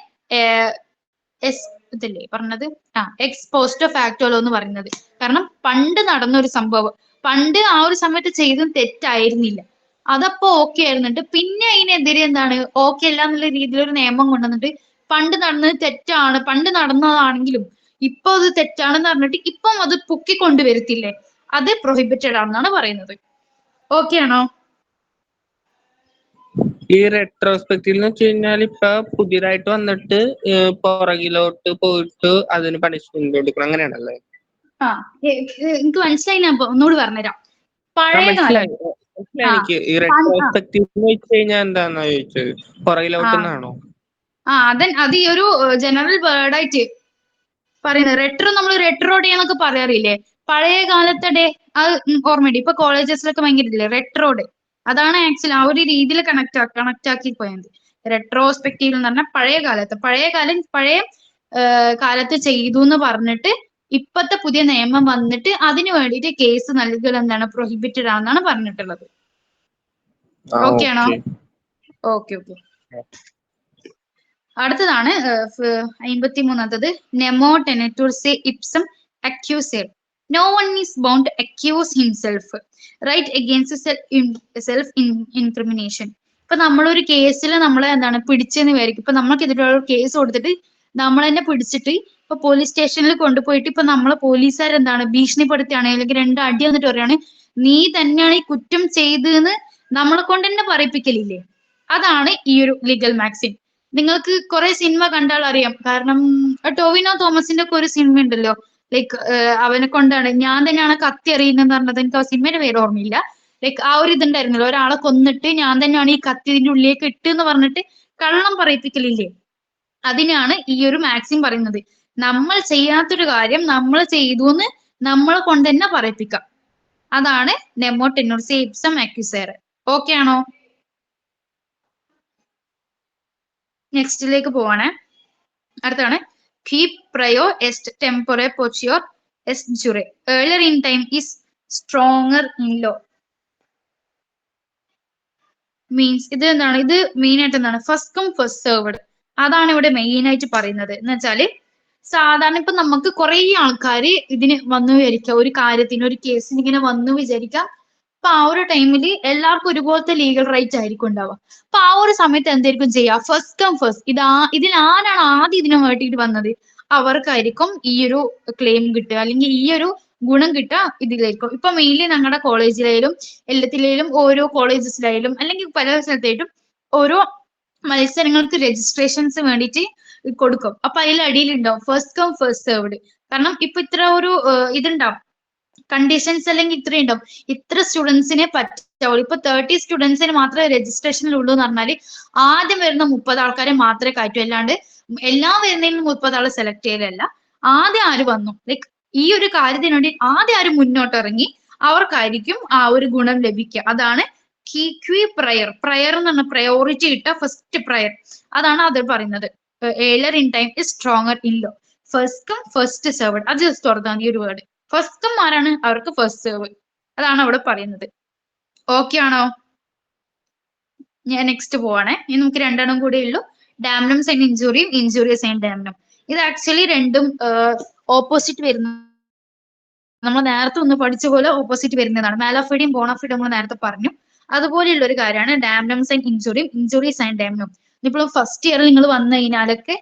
ഇതല്ലേ പറഞ്ഞത് എക്സ്പോസ്റ്റ് ഫാക്ടോലോ എന്ന് പറയുന്നത്. കാരണം പണ്ട് നടന്ന ഒരു സംഭവം, പണ്ട് ആ ഒരു സമയത്ത് ചെയ്തത് തെറ്റായിരുന്നില്ല, അതപ്പോ ഓക്കെ ആയിരുന്നിട്ട് പിന്നെ അതിനെതിരെ എന്താണ് ഓക്കെ അല്ല എന്നുള്ള രീതിയിൽ ഒരു നിയമം കൊണ്ടുവന്നിട്ട് പണ്ട് നടന്നത് തെറ്റാണ്, പണ്ട് നടന്നതാണെങ്കിലും ഇപ്പൊ അത് തെറ്റാണെന്ന് പറഞ്ഞിട്ട് ഇപ്പം അത് പൊക്കിക്കൊണ്ടുവരത്തില്ലേ, അത് പ്രൊഹിബിറ്റഡ് ആണെന്നാണ് പറയുന്നത്. ഓക്കെ ആണോ? ഈ റെട്രോസ്പെക്റ്റീവ് എന്ന് വെച്ച് കഴിഞ്ഞാൽ ഇപ്പൊ പുതിയതായിട്ട് വന്നിട്ട് പുറകിലോട്ട് പോയിട്ട് അതിന് പണിഷ്മെന്റ് കൊടുക്കണം, അങ്ങനെയാണല്ലേ? എനിക്ക് മനസ്സിലായി, ഞാൻ ഒന്നുകൂടി പറഞ്ഞുതരാം. പഴയ കാലം മനസ്സിലായി എനിക്ക്. ഈ റെട്രോസ്പെക്റ്റീവ് എന്ന് വെച്ച് കഴിഞ്ഞാൽ എന്താന്നാ ചോദിച്ചത്, പുറകിലോട്ടെന്നാണോ? അത് ഈ ഒരു ജനറൽ വേർഡ് ആയിട്ട് പറയുന്നത്. റെട്രോ ഡേ എന്നൊക്കെ പറയാറില്ലേ, പഴയ കാലത്തെ ഡേ, അത് ഓർമ്മയുണ്ട്. ഇപ്പൊ കോളേജസിലൊക്കെ ഭയങ്കര ഇല്ലേ റെട്രോ ഡേ, അതാണ് ആക്ച്വലി ആ ഒരു രീതിയിൽ കണക്ട് ആക്കി പോയത്. റെട്രോസ്പെക്റ്റീവ് എന്ന് പറഞ്ഞാൽ പഴയ കാലത്ത് ചെയ്തു എന്ന് പറഞ്ഞിട്ട് ഇപ്പത്തെ പുതിയ നിയമം വന്നിട്ട് അതിന് വേണ്ടിയിട്ട് കേസ് നൽകൽ എന്താണ് പ്രൊഹിബിറ്റഡ് ആണെന്നാണ് പറഞ്ഞിട്ടുള്ളത്. ഓക്കെ ആണോ? ഓക്കെ. അടുത്തതാണ് 53ാമത്തത് nemo tenetur se ipsum accusare. No one is bound to accuse himself, right against self incrimination. ഇപ്പൊ നമ്മളൊരു കേസിൽ നമ്മളെ എന്താണ് പിടിച്ചെന്ന് വിചാരിക്കും. ഇപ്പൊ നമ്മൾക്കെതിരെയുള്ള കേസ് കൊടുത്തിട്ട് നമ്മൾ തന്നെ പിടിച്ചിട്ട് ഇപ്പൊ പോലീസ് സ്റ്റേഷനിൽ കൊണ്ടുപോയിട്ട് ഇപ്പൊ നമ്മളെ പോലീസുകാരെന്താണ് ഭീഷണിപ്പെടുത്തുകയാണ്, അല്ലെങ്കിൽ 2 അടി വന്നിട്ട് പറയാണ് നീ തന്നെയാണ് ഈ കുറ്റം ചെയ്തതെന്ന് നമ്മളെ കൊണ്ട് തന്നെ പറയിപ്പിക്കലില്ലേ, അതാണ് ഈ ഒരു ലീഗൽ മാക്സിം. നിങ്ങൾക്ക് കുറെ സിനിമ കണ്ടാൽ അറിയാം. കാരണം ടോവിനോ തോമസിന്റെ ഒക്കെ ഒരു സിനിമ ഉണ്ടല്ലോ, ലൈക്ക് അവനെ കൊണ്ടാണ് ഞാൻ തന്നെയാണ് കത്തി എറിയുന്നതെന്ന് പറഞ്ഞത്. എനിക്ക് ആ സിനിമയുടെ പേര് ഓർമ്മയില്ല. ലൈക്ക് ആ ഒരു ഇതുണ്ടായിരുന്നല്ലോ, ഒരാളെ കൊന്നിട്ട് ഞാൻ തന്നെയാണ് ഈ കത്തി ഇതിന്റെ ഉള്ളിലേക്ക് ഇട്ട് എന്ന് പറഞ്ഞിട്ട് കള്ളം പറയിപ്പിക്കലില്ലേ, അതിനാണ് ഈ ഒരു മാക്സിം പറയുന്നത്. നമ്മൾ ചെയ്യാത്തൊരു കാര്യം നമ്മൾ ചെയ്തു എന്ന് നമ്മളെ കൊണ്ട് തന്നെ പറയിപ്പിക്കാം, അതാണ് നെമോ ടെനൂർ സെ ഇപ്സം അക്യൂസേറെ. ഓക്കെ ആണോ? നെക്സ്റ്റിലേക്ക് പോവാണ്. അടുത്താണ് qui prior est tempore potior est jure, earlier in time is stronger in law. Means ഇത് എന്താണ്, ഇത് മെയിൻ ആയിട്ട് എന്താണ് ഫസ്റ്റ് കം ഫസ്റ്റ് സെർവ്ഡ്, അതാണ് ഇവിടെ മെയിൻ ആയിട്ട് പറയുന്നത്. എന്ന് വെച്ചാല് സാധാരണ ഇപ്പൊ നമുക്ക് കുറെ ആൾക്കാര് ഇതിന് വന്നു വിചാരിക്കാം, ഒരു കാര്യത്തിന് ഒരു കേസിന് ഇങ്ങനെ വന്നു വിചാരിക്കാം. അപ്പൊ ആ ഒരു ടൈമിൽ എല്ലാവർക്കും ഒരുപോലത്തെ ലീഗൽ റൈറ്റ് ആയിരിക്കും ഉണ്ടാവുക. അപ്പൊ ആ ഒരു സമയത്ത് എന്തായിരിക്കും ചെയ്യുക, ഫസ്റ്റ് കം ഫസ്റ്റ്, ഇതിൽ ആരാണ് ആദ്യം ഇതിനെ വേണ്ടിയിട്ട് വന്നത് അവർക്കായിരിക്കും ഈ ഒരു ക്ലെയിം കിട്ടുക, അല്ലെങ്കിൽ ഈ ഒരു ഗുണം കിട്ടുക ഇതിലേക്കും. ഇപ്പൊ മെയിൻലി ഞങ്ങളുടെ കോളേജിലായാലും എല്ലാത്തിലും ഓരോ കോളേജസിലായാലും അല്ലെങ്കിൽ പല സ്ഥലത്തായിട്ടും ഓരോ മത്സരങ്ങൾക്ക് രജിസ്ട്രേഷൻസ് വേണ്ടിയിട്ട് കൊടുക്കും. അപ്പൊ അതിൽ അടിയിലുണ്ടാവും ഫസ്റ്റ് കം ഫസ്റ്റ് സെർവ്ഡ്. കാരണം ഇപ്പൊ ഇത്ര ഒരു ഇതുണ്ടാവും, കണ്ടീഷൻസ് അല്ലെങ്കിൽ ഇത്രയും ഉണ്ടാവും, ഇത്ര സ്റ്റുഡൻസിനെ പറ്റാവുള്ളൂ. ഇപ്പൊ 30 സ്റ്റുഡൻസിന് മാത്രമേ രജിസ്ട്രേഷനിലുള്ളൂ എന്ന് പറഞ്ഞാല് ആദ്യം വരുന്ന 30 ആൾക്കാരെ മാത്രമേ കയറ്റൂ. അല്ലാണ്ട് എല്ലാം വരുന്നതിന് 30 ആളെ സെലക്ട് ചെയ്യലല്ല. ആദ്യം ആര് വന്നു, ലൈക്ക് ഈ ഒരു കാര്യത്തിന് വേണ്ടി ആദ്യം ആര് മുന്നോട്ട് ഇറങ്ങി അവർക്കായിരിക്കും ആ ഒരു ഗുണം ലഭിക്കുക. അതാണ് ക്വി പ്രയർ. പ്രയർ എന്ന് പറഞ്ഞ പ്രയോറിറ്റി ഇട്ട ഫസ്റ്റ് പ്രയർ, അതാണ് അത് പറയുന്നത്. Earlier in time is stronger in law. First come first served. അത് ജസ്റ്റ് ഓർത്താൽ ഈ ഒരു വേർഡ്. ഫസ്റ്റ് കം ആരാണ്, അവർക്ക് ഫസ്റ്റ് സെർവ്. അതാണ് അവിടെ പറയുന്നത്. ഓക്കെ ആണോ? ഞാൻ നെക്സ്റ്റ് പോവാണേ. ഇനി നമുക്ക് രണ്ടെണ്ണം കൂടെ ഉള്ളൂ, ഡാംനം സൈൻ ഇഞ്ചുറിയും ഇഞ്ചുറിയസ് സൈൻ ഡാംനം. ഇത് ആക്ച്വലി രണ്ടും ഓപ്പോസിറ്റ് വരുന്ന, നമ്മൾ നേരത്തെ ഒന്ന് പഠിച്ച പോലെ ഓപ്പോസിറ്റ് വരുന്നതാണ്. മാലോഫിഡിയും ബോണഫിഡും നമ്മൾ നേരത്തെ പറഞ്ഞു. അതുപോലെയുള്ള ഒരു കാര്യമാണ് ഡാംനം സൈൻ ഇഞ്ചുറിയും ഇഞ്ചുറി സൈൻ ഡാംനം. ഇപ്പോൾ ഫസ്റ്റ് ഇയറിൽ നിങ്ങൾ വന്നു കഴിഞ്ഞാലൊക്കെ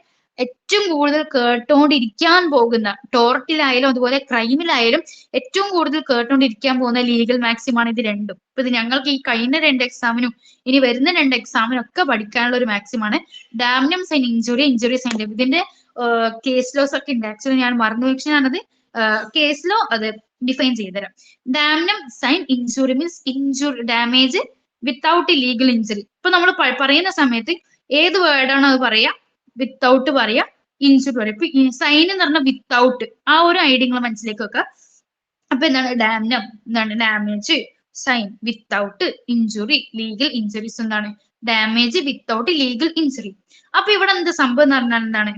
ഏറ്റവും കൂടുതൽ കേട്ടോണ്ടിരിക്കാൻ പോകുന്ന, ടോർട്ടിലായാലും അതുപോലെ ക്രൈമിലായാലും ഏറ്റവും കൂടുതൽ കേട്ടോണ്ടിരിക്കാൻ പോകുന്ന ലീഗൽ മാക്സിമാണ് ഇത് രണ്ടും. ഇപ്പൊ ഇത് ഞങ്ങൾക്ക് ഈ കഴിഞ്ഞ 2 എക്സാമിനും ഇനി വരുന്ന 2 എക്സാമിനും ഒക്കെ പഠിക്കാനുള്ള ഒരു മാക്സിമാണ് damnum sine injuria injuria sine damnum. ഇതിന്റെ കേസ് ലോസ് ഒക്കെ ഉണ്ട്. ആക്ച്വലി ഞാൻ മറന്നു വെച്ചാൽ ഞാനത് കേസ് ലോ അത് ഡിഫൈൻ ചെയ്തുതരാം. Damnum sine injury means injury damage without legal injury. ഇപ്പൊ നമ്മൾ പറയുന്ന സമയത്ത് ഏത് വേർഡാണ് അത് പറയാ, വിത്തൗട്ട് പറയാ, ഇഞ്ചുറി പറയാം. ഇപ്പൊ സൈൻ എന്ന് പറഞ്ഞാൽ വിത്തൗട്ട്, ആ ഒരു ഐഡിയ നിങ്ങൾ മനസ്സിലേക്ക് വെക്കുക. അപ്പൊ എന്താണ് ഡാംനം, എന്താണ് damage, sine without, injury legal injuries, എന്താണ് ഡാമേജ് വിത്തൗട്ട് ലീഗൽ ഇഞ്ചുറി. അപ്പൊ ഇവിടെ എന്ത് സംഭവം എന്ന് പറഞ്ഞാൽ എന്താണ്,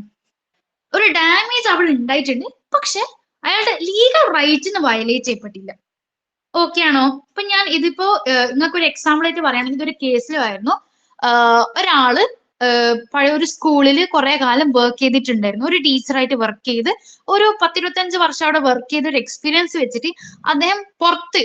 ഒരു ഡാമേജ് അവിടെ ഉണ്ടായിട്ടുണ്ട്, പക്ഷെ അയാളുടെ ലീഗൽ റൈറ്റിന് വയലേറ്റ് ചെയ്യപ്പെട്ടില്ല. ഓക്കെ ആണോ? ഇപ്പൊ ഞാൻ ഇതിപ്പോ നിങ്ങൾക്ക് ഒരു എക്സാമ്പിൾ ആയിട്ട് പറയുകയാണെങ്കിൽ ഇതൊരു കേസിലായിരുന്നു. ഒരാള് പഴയ ഒരു സ്കൂളിൽ കുറെ കാലം വർക്ക് ചെയ്തിട്ടുണ്ടായിരുന്നു, ഒരു ടീച്ചറായിട്ട് വർക്ക് ചെയ്ത് ഒരു 10-25 വർഷം അവിടെ വർക്ക് ചെയ്ത ഒരു എക്സ്പീരിയൻസ് വെച്ചിട്ട് അദ്ദേഹം പുറത്ത്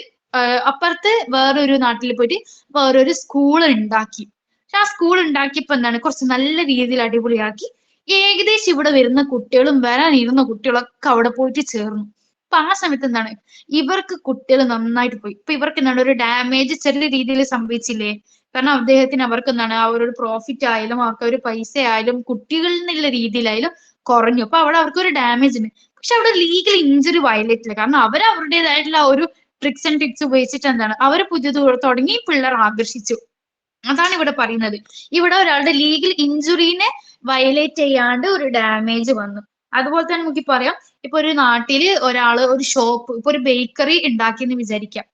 അപ്പുറത്ത് വേറൊരു നാട്ടിൽ പോയിട്ട് വേറൊരു സ്കൂൾ ഉണ്ടാക്കി. പക്ഷെ ആ സ്കൂൾ ഉണ്ടാക്കിയപ്പോ എന്താണ്, കുറച്ച് നല്ല രീതിയിൽ അടിപൊളിയാക്കി. ഏകദേശം ഇവിടെ വരുന്ന കുട്ടികളും വരാനിരുന്ന കുട്ടികളൊക്കെ അവിടെ പോയിട്ട് ചേർന്നു. അപ്പൊ ആ സമയത്ത് എന്താണ്, ഇവർക്ക് കുട്ടികൾ നന്നായിട്ട് പോയി. ഇപ്പൊ ഇവർക്ക് എന്താണ് ഒരു ഡാമേജ് ചെറിയ രീതിയിൽ സംഭവിച്ചില്ലേ. കാരണം അദ്ദേഹത്തിന് അവർക്ക് എന്താണ് അവരൊരു പ്രോഫിറ്റ് ആയാലും അവർക്ക് ഒരു പൈസ ആയാലും കുട്ടികളിൽ നിന്നുള്ള രീതിയിലായാലും കുറഞ്ഞു. അപ്പൊ അവിടെ അവർക്ക് ഒരു ഡാമേജ് ഉണ്ട്. പക്ഷെ അവിടെ ലീഗൽ ഇഞ്ചുറി വയലേറ്റ് ഇല്ല. കാരണം അവർ അവരുടേതായിട്ടുള്ള ഒരു ട്രിക്സ് ആൻഡ് ടിപ്സ് ഉപയോഗിച്ചിട്ട് എന്താണ് അവർ പുതിയത് തുടങ്ങി പിള്ളേർ ആകർഷിച്ചു. അതാണ് ഇവിടെ പറയുന്നത്. ഇവിടെ ഒരാളുടെ ലീഗൽ ഇഞ്ചുറീനെ വയലേറ്റ് ചെയ്യാണ്ട് ഒരു ഡാമേജ് വന്നു. അതുപോലെ തന്നെ നമുക്ക് പറയാം, ഇപ്പൊ ഒരു നാട്ടില് ഒരാള് ഒരു ഷോപ്പ്, ഇപ്പൊ ഒരു ബേക്കറി ഉണ്ടാക്കിയെന്ന് വിചാരിക്കാം.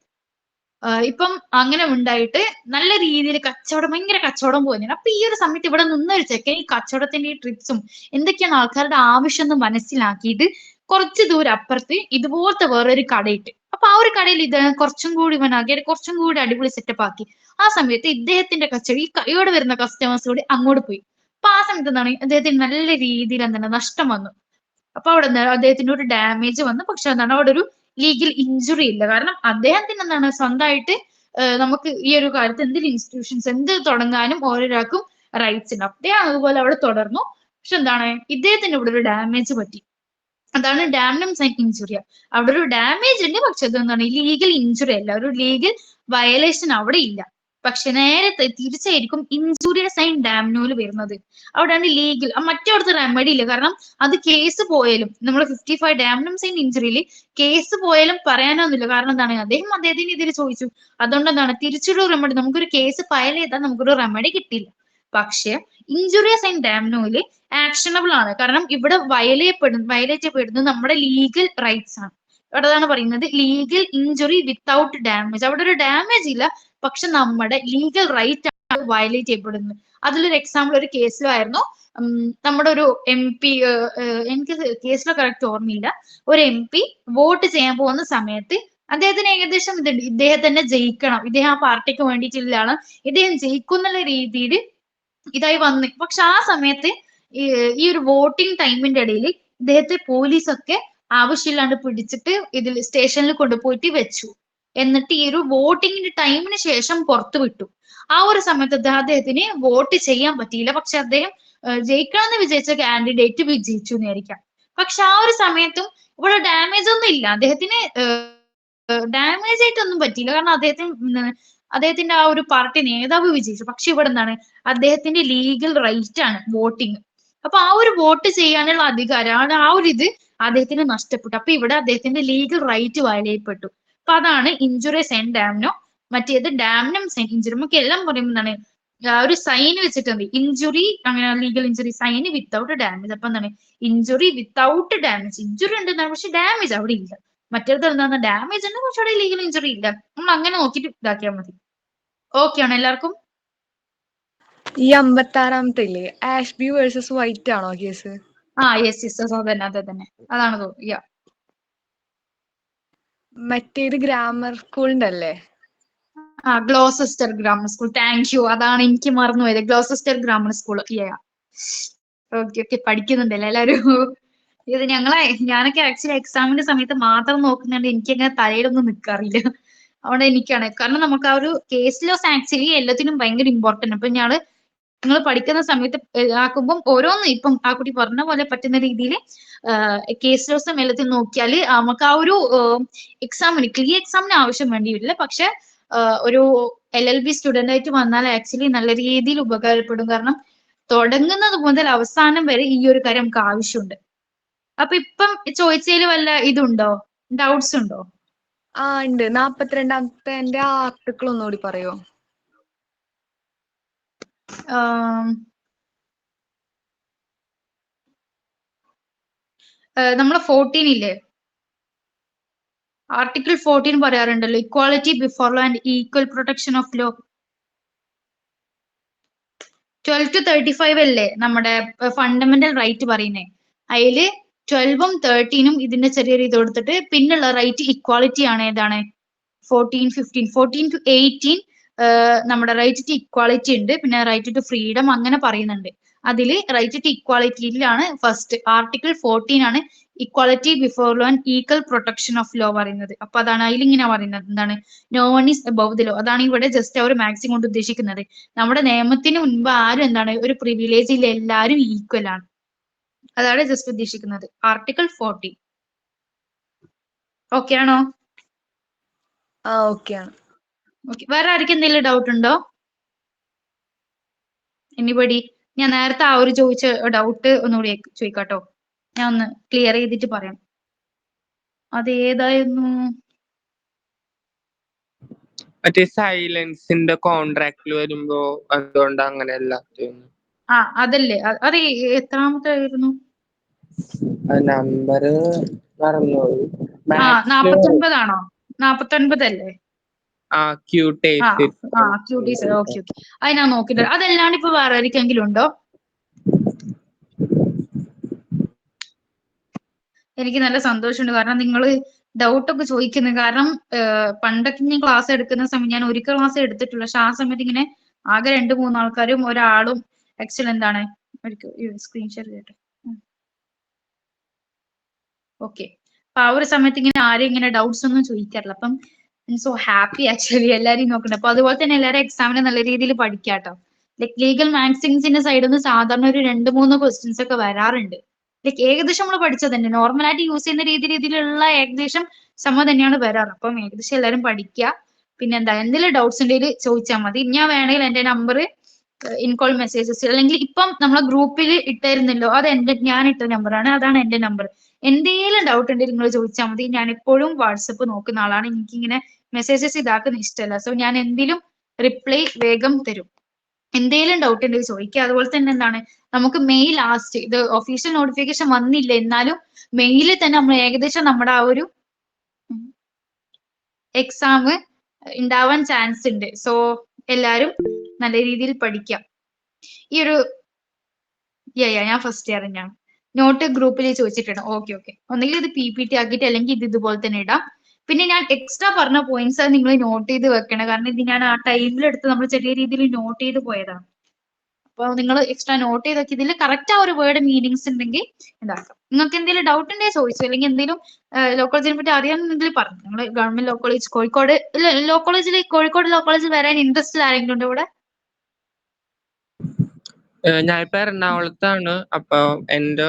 ഇപ്പം അങ്ങനെ ഉണ്ടായിട്ട് നല്ല രീതിയിൽ കച്ചവടം, ഭയങ്കര കച്ചവടം പോകുന്നുണ്ട്. അപ്പൊ ഈ ഒരു സമയത്ത് ഇവിടെ നിന്നൊരു ചെക്കൻ ഈ കച്ചവടത്തിന്റെ ഈ ട്രിക്സും എന്തൊക്കെയാണ് ആൾക്കാരുടെ ആവശ്യം എന്ന് മനസ്സിലാക്കിയിട്ട് കുറച്ച് ദൂരം അപ്പുറത്ത് ഇതുപോലത്തെ വേറൊരു കടയിട്ട്, അപ്പൊ ആ ഒരു കടയിൽ ഇത് കുറച്ചും കൂടി ഇവനാക്കി കുറച്ചും കൂടി അടിപൊളി സെറ്റപ്പ് ആക്കി. ആ സമയത്ത് ഇദ്ദേഹത്തിന്റെ കച്ചവടം ഈ കൈയോടെ വരുന്ന കസ്റ്റമേഴ്സ് കൂടി അങ്ങോട്ട് പോയി. അപ്പൊ ആ സമയത്ത് എന്താണ് അദ്ദേഹത്തിന് നല്ല രീതിയിൽ എന്താണ് നഷ്ടം വന്നു. അപ്പൊ അവിടെ അദ്ദേഹത്തിന് ഒരു ഡാമേജ് വന്നു. പക്ഷെ എന്താണ് അവിടെ ഒരു ലീഗൽ ഇഞ്ചുറി ഇല്ല. കാരണം അദ്ദേഹത്തിന് എന്താണ് സ്വന്തമായിട്ട് നമുക്ക് ഈ ഒരു കാലത്ത് എന്തൊരു ഇൻസ്റ്റിറ്റ്യൂഷൻസ് എന്ത് തുടങ്ങാനും ഓരോരാൾക്കും റൈറ്റ്സ് ഉണ്ട്. അദ്ദേഹം അതുപോലെ അവിടെ തുടർന്നു. പക്ഷെ എന്താണ് ഇദ്ദേഹത്തിന് ഇവിടെ ഒരു ഡാമേജ് പറ്റി. അതാണ് ഡാംനം സൈൻ ഇഞ്ചുറി. അവിടെ ഒരു ഡാമേജ് ഉണ്ട്, പക്ഷെ അതെന്താണ് ലീഗൽ ഇഞ്ചുറി അല്ല, ഒരു ലീഗൽ വയലേഷൻ അവിടെ ഇല്ല. പക്ഷെ നേരെ തിരിച്ചായിരിക്കും ഇഞ്ചുറിയുടെ സൈൻ ഡാംനോല് വരുന്നത്. അവിടെയാണ് ലീഗൽ, മറ്റേടത്ത് റെമഡി ഇല്ല. കാരണം അത് കേസ് പോയാലും നമ്മൾ 55 ഡാംനം സൈൻ ഇഞ്ചുറിയിൽ കേസ് പോയാലും പറയാനൊന്നുമില്ല. കാരണം എന്താണ് അദ്ദേഹത്തിന് ഇതിൽ ചോദിച്ചു. അതുകൊണ്ട് എന്താണ് തിരിച്ചൊരു റെമഡി, നമുക്കൊരു കേസ് ഫയൽ ചെയ്താൽ നമുക്കൊരു റെമഡി കിട്ടില്ല. പക്ഷെ ഇഞ്ചുറിയസ് ആൻഡ് ഡാംനോയില് ആക്ഷനബിൾ ആണ്. കാരണം ഇവിടെ വയലേറ്റ് ചെയ്യപ്പെടുന്നത് നമ്മുടെ ലീഗൽ റൈറ്റ്സ് ആണ്. ഇവിടെ അതാണ് പറയുന്നത് ലീഗൽ ഇഞ്ചുറി വിത്തൗട്ട് ഡാമേജ്. അവിടെ ഒരു ഡാമേജ് ഇല്ല, പക്ഷെ നമ്മുടെ ലീഗൽ റൈറ്റ് ആണ് വയലേറ്റ് ചെയ്യപ്പെടുന്നത്. അതിലൊരു എക്സാമ്പിൾ ഒരു കേസിലായിരുന്നു. നമ്മുടെ ഒരു MP, എനിക്ക് കേസിലോ കറക്റ്റ് ഓർമ്മയില്ല, ഒരു MP വോട്ട് ചെയ്യാൻ പോകുന്ന സമയത്ത് അദ്ദേഹത്തിന് ഏകദേശം ഇതുണ്ട്, ഇദ്ദേഹം തന്നെ ജയിക്കണം, ഇദ്ദേഹം ആ പാർട്ടിക്ക് വേണ്ടിയിട്ടുള്ളതാണ്, ഇദ്ദേഹം ജയിക്കുന്നുള്ള രീതിയിൽ ഇതായി വന്ന്. പക്ഷെ ആ സമയത്ത് ഈ ഒരു വോട്ടിംഗ് ടൈമിന്റെ ഇടയിൽ ഇദ്ദേഹത്തെ പോലീസൊക്കെ ആവശ്യമില്ലാണ്ട് പിടിച്ചിട്ട് ഇതിൽ സ്റ്റേഷനിൽ കൊണ്ടുപോയിട്ട് വെച്ചു. എന്നിട്ട് ഈ ഒരു വോട്ടിങ്ങിന്റെ ടൈമിന് ശേഷം പുറത്തു വിട്ടു. ആ ഒരു സമയത്ത് അദ്ദേഹത്തിന് വോട്ട് ചെയ്യാൻ പറ്റിയില്ല. പക്ഷെ അദ്ദേഹം ജയിക്കണം എന്ന് വിജയിച്ച കാൻഡിഡേറ്റ് വിജയിച്ചു എന്നായിരിക്കാം. പക്ഷെ ആ ഒരു സമയത്തും ഇവിടെ ഡാമേജ് ഒന്നും ഇല്ല. അദ്ദേഹത്തിന് ഡാമേജ് ആയിട്ടൊന്നും പറ്റിയില്ല. കാരണം അദ്ദേഹത്തിന്റെ ആ ഒരു പാർട്ടി നേതാവ് വിജയിച്ചു. പക്ഷെ ഇവിടെ എന്താണ്, അദ്ദേഹത്തിന്റെ ലീഗൽ റൈറ്റ് ആണ് വോട്ടിങ്. അപ്പൊ ആ ഒരു വോട്ട് ചെയ്യാനുള്ള അധികാരം ആ ഒരു ഇത് അദ്ദേഹത്തിന് നഷ്ടപ്പെട്ടു. അപ്പൊ ഇവിടെ അദ്ദേഹത്തിന്റെ ലീഗൽ റൈറ്റ് വയലേറ്റപ്പെട്ടു. അപ്പൊ അതാണ് ഇൻജുറീസ് ആൻഡ് ഡാംനോ. മറ്റേത് ഡാംനം ഇൻജുറി നമുക്ക് എല്ലാം പറയുമ്പോൾ എന്താണ്, ഒരു സൈൻ വെച്ചിട്ടുണ്ട്. ഇഞ്ചുറി അങ്ങനെ legal injury sine without damage. അപ്പൊ എന്താണ്, ഇഞ്ചുറി വിത്തൗട്ട് ഡാമേജ്. ഇഞ്ചുറി ഉണ്ട് പക്ഷെ ഡാമേജ് അവിടെ ഇല്ല. മറ്റേത് എന്താണ്, ഡാമേജ് ഉണ്ട് പക്ഷെ അവിടെ ലീഗൽ ഇഞ്ചുറി ഇല്ല. നമ്മൾ അങ്ങനെ നോക്കിയിട്ട് ഇതാക്കിയാൽ മതി. ഓക്കെ ആണോ എല്ലാവർക്കും? ഈ 56-ാമത്തെ ഇല്ലേ, ആഷ്ബി വേഴ്സസ് വൈറ്റ് ആണോ കേസ്? യെസ് അതന്നെ അതാണ് തോന്നുന്നു. മറ്റേത് ഗ്രാമർ സ്കൂളിന്റെ അല്ലേ? ഗ്ലോസസ്റ്റർ ഗ്രാമർ സ്കൂൾ. താങ്ക് യു, അതാണ് എനിക്ക് മറന്നുപോയത്. ഗ്ലോസസ്റ്റർ ഗ്രാമർ സ്കൂൾ. ഓക്കെ പഠിക്കുന്നുണ്ടല്ലേ എല്ലാവരും? ഇത് ഞാനൊക്കെ ആക്ച്വലി എക്സാമിന്റെ സമയത്ത് മാത്രം നോക്കുന്നുണ്ട്. എനിക്കങ്ങനെ തലയിലൊന്നും നിൽക്കാറില്ല. അവിടെ എനിക്കാണ്, കാരണം നമുക്ക് ആ ഒരു കേസ് ലോസ് ആക്ച്വലി എല്ലാത്തിനും ഭയങ്കര ഇമ്പോർട്ടന്റ്. അപ്പൊ നിങ്ങൾ പഠിക്കുന്ന സമയത്ത് ആക്കുമ്പോൾ ഓരോന്ന് ഇപ്പം ആ കുട്ടി പറഞ്ഞ പോലെ പറ്റുന്ന രീതിയിൽ കേസ് ലോസും എല്ലാത്തിനും നോക്കിയാൽ നമുക്ക് ആ ഒരു ക്ലിയർ എക്സാമിന് ആവശ്യം വേണ്ടി വരില്ല. പക്ഷെ ഒരു LLB സ്റ്റുഡന്റ് ആയിട്ട് വന്നാൽ ആക്ച്വലി നല്ല രീതിയിൽ ഉപകാരപ്പെടും. കാരണം തുടങ്ങുന്നത് മുതൽ അവസാനം വരെ ഈ ഒരു കാര്യം നമുക്ക് ആവശ്യമുണ്ട്. അപ്പൊ ഇപ്പം ചോദിച്ചതിൽ വല്ല ഇതുണ്ടോ, ഡൗട്ട്സ് ഉണ്ടോ? ഉണ്ട്. 42-ാമത്തെ ആർട്ടിക്കിൾ ഒന്നുകൂടി പറയോ? നമ്മളെ 14 ഇല്ലേ, ആർട്ടിക്കിൾ 14 പറയാറുണ്ടല്ലോ, equality before law and equal protection of law. 12 to 35 അല്ലേ നമ്മുടെ ഫണ്ടമെന്റൽ റൈറ്റ് പറയുന്നേ. അതില് 12ഉം 13ഉം ഇതിന്റെ ചെറിയൊരു ഇത് കൊടുത്തിട്ട് പിന്നുള്ള റൈറ്റ് ഇക്വാളിറ്റി ആണ്. ഏതാണ്? 14, 15, 14 to 18 നമ്മുടെ റൈറ്റ് ടു ഇക്വാളിറ്റി ഉണ്ട്. പിന്നെ റൈറ്റ് ടു ഫ്രീഡം അങ്ങനെ പറയുന്നുണ്ട്. അതില് റൈറ്റ് ടു ഇക്വാളിറ്റിയിലാണ് ഫസ്റ്റ് ആർട്ടിക്കിൾ 14 ആണ് equality before law and equal protection of law പറയുന്നത്. അപ്പൊ അതാണ് അതിലിങ്ങനെ പറയുന്നത്, എന്താണ്, no one is above the law. അതാണ് ഇവിടെ ജസ്റ്റ് അവർ മാക്സിമം കൊണ്ട് ഉദ്ദേശിക്കുന്നത്. നമ്മുടെ നിയമത്തിന് മുൻപ് ആരും എന്താണ് ഒരു പ്രിവിലേജ് ഇല്ല, എല്ലാവരും ഈക്വൽ ആണ്. അതാണ് ജസ്റ്റ് ഉദ്ദേശിക്കുന്നത്. ആർട്ടിക്കിൾ 14 ഓക്കെ ആണോ? ഓക്കെ ആണ്. വേറെ ആർക്കും എന്തെങ്കിലും ഡൗട്ട് ഉണ്ടോ? എനിബഡി? ഞാൻ നേരത്തെ ആ ഒരു ചോദിച്ച ഡൗട്ട് ഒന്നുകൂടി ചോദിക്കാട്ടോ. ഞാൻ ഒന്ന് ക്ലിയർ ചെയ്തിട്ട് പറയാം. അത് ഏതായിരുന്നു? മറ്റേ സൈലൻസിന്റെ കോൺട്രാക്റ്റിൽ വരുമ്പോ അതുകൊണ്ട് അങ്ങനെയല്ല. അതല്ലേ, അത് എത്രാമത്തെ ആയിരുന്നു? നമ്പർ മറന്നുപോയി. 49 ആണോ? 49 അല്ലേ? ക്യൂട്ടീസ്. ഓക്കെ. അത് ഞാൻ നോക്കിട്ട്. അതല്ലാണ്ട് ഇപ്പൊ വേറെ ആർക്കെങ്കിലും ഉണ്ടോ? എനിക്ക് നല്ല സന്തോഷമുണ്ട്, കാരണം നിങ്ങൾ ഡൗട്ടൊക്കെ ചോദിക്കുന്നത്. കാരണം പണ്ടൊക്കെ ഞാൻ ക്ലാസ് എടുക്കുന്ന സമയം ഞാൻ ഒരിക്കൽ ക്ലാസ് എടുത്തിട്ടുള്ളൂ. പക്ഷെ ആ സമയത്ത് ഇങ്ങനെ ആകെ 2-3 ആൾക്കാരും ഒരാളും എക്സലന്റ് ആണ്. സ്ക്രീൻ ഷെയർ ചെയ്യട്ടെ. ഓക്കെ. അപ്പൊ ആ ഒരു സമയത്ത് ഇങ്ങനെ ആരും ഇങ്ങനെ ഡൗട്ട്സ് ഒന്നും ചോദിക്കാറില്ല. അപ്പം സോ ഹാപ്പി ആക്ച്വലി എല്ലാവരും നോക്കണ്ട. അപ്പൊ അതുപോലെ തന്നെ എല്ലാവരും എക്സാമിന് നല്ല രീതിയിൽ പഠിക്കാട്ടോ. ലൈക് ലീഗൽ മാക്സിംസിന്റെ സൈഡിൽ നിന്ന് സാധാരണ ഒരു 2-3 ക്വസ്റ്റ്യൻസ് ഒക്കെ വരാറുണ്ട്. ലൈക്ക് ഏകദേശം നമ്മൾ പഠിച്ചത് തന്നെ, നോർമലായിട്ട് യൂസ് ചെയ്യുന്ന രീതിയിലുള്ള ഏകദേശം തന്നെയാണ് വരാറ്. അപ്പം ഏകദേശം എല്ലാവരും പഠിക്കുക. പിന്നെ എന്താ, എന്തെങ്കിലും ഡൗട്ട്സ് ഉണ്ടെങ്കിൽ ചോദിച്ചാൽ മതി. ഞാൻ വേണമെങ്കിൽ എന്റെ നമ്പർ ഇൻകോൾ മെസ്സേജസ്, അല്ലെങ്കിൽ ഇപ്പം നമ്മളെ ഗ്രൂപ്പിൽ ഇട്ടായിരുന്നല്ലോ, അത് ഞാൻ ഇട്ട നമ്പറാണ്, അതാണ് എന്റെ നമ്പർ. എന്തെങ്കിലും ഡൗട്ട് ഉണ്ടെങ്കിൽ നിങ്ങൾ ചോദിച്ചാൽ മതി. ഞാൻ എപ്പോഴും വാട്സപ്പ് നോക്കുന്ന ആളാണ്. എനിക്കിങ്ങനെ മെസ്സേജസ് ഇതാക്കുന്ന ഇഷ്ടമല്ല. സോ ഞാൻ എന്തെങ്കിലും റിപ്ലൈ വേഗം തരും. എന്തെങ്കിലും ഡൗട്ട് ഉണ്ടെങ്കിൽ ചോദിക്കുക. അതുപോലെ തന്നെ എന്താണ്, നമുക്ക് മെയ് ലാസ്റ്റ്, ഇത് ഒഫീഷ്യൽ നോട്ടിഫിക്കേഷൻ വന്നില്ല, എന്നാലും മെയിലിൽ തന്നെ നമ്മൾ ഏകദേശം നമ്മുടെ ആ ഒരു എക്സാം ഉണ്ടാവാൻ ചാൻസ് ഉണ്ട്. സോ എല്ലാരും നല്ല രീതിയിൽ പഠിക്കാം. ഈ ഒരു ഞാൻ ഫസ്റ്റ് ഇയർ തന്നെയാണ്. നോട്ട് ഗ്രൂപ്പിൽ ചോദിച്ചിട്ടുണ്ട്. ഓക്കെ. ഒന്നെങ്കിൽ ഇത് PPT ആക്കിയിട്ട്, അല്ലെങ്കിൽ ഇത് ഇതുപോലെ തന്നെ ഇടാം. പിന്നെ ഞാൻ എക്സ്ട്രാ പറഞ്ഞ പോയിന്റ്സ് അത് നിങ്ങൾ നോട്ട് ചെയ്ത് വെക്കണം. കാരണം ഇത് ഞാൻ ആ ടൈമിലെടുത്ത് നമ്മൾ ചെറിയ രീതിയിൽ നോട്ട് ചെയ്ത് പോയതാണ്. അപ്പൊ നിങ്ങൾ എക്സ്ട്രാ നോട്ട് ചെയ്ത് വെക്കി. ഇതിൽ കറക്റ്റ് ആ ഒരു വേർഡ് മീനിങ്സ് ഉണ്ടെങ്കിൽ ഇതാക്കാം. നിങ്ങൾക്ക് എന്തെങ്കിലും ഡൗട്ട് ഉണ്ടെങ്കിൽ ചോദിച്ചു, അല്ലെങ്കിൽ എന്തെങ്കിലും ലോ കോളേജിനെ പറ്റി അറിയാമെന്നുണ്ടെങ്കിൽ പറഞ്ഞു. നിങ്ങൾ government law college Kozhikode, Kozhikode law കോളേജിൽ വരാൻ ഇൻട്രസ്റ്റ് ആരെങ്കിലും ഉണ്ടോ ഇവിടെ? ഞാനിപ്പോ എറണാകുളത്താണ്. അപ്പൊ എന്റെ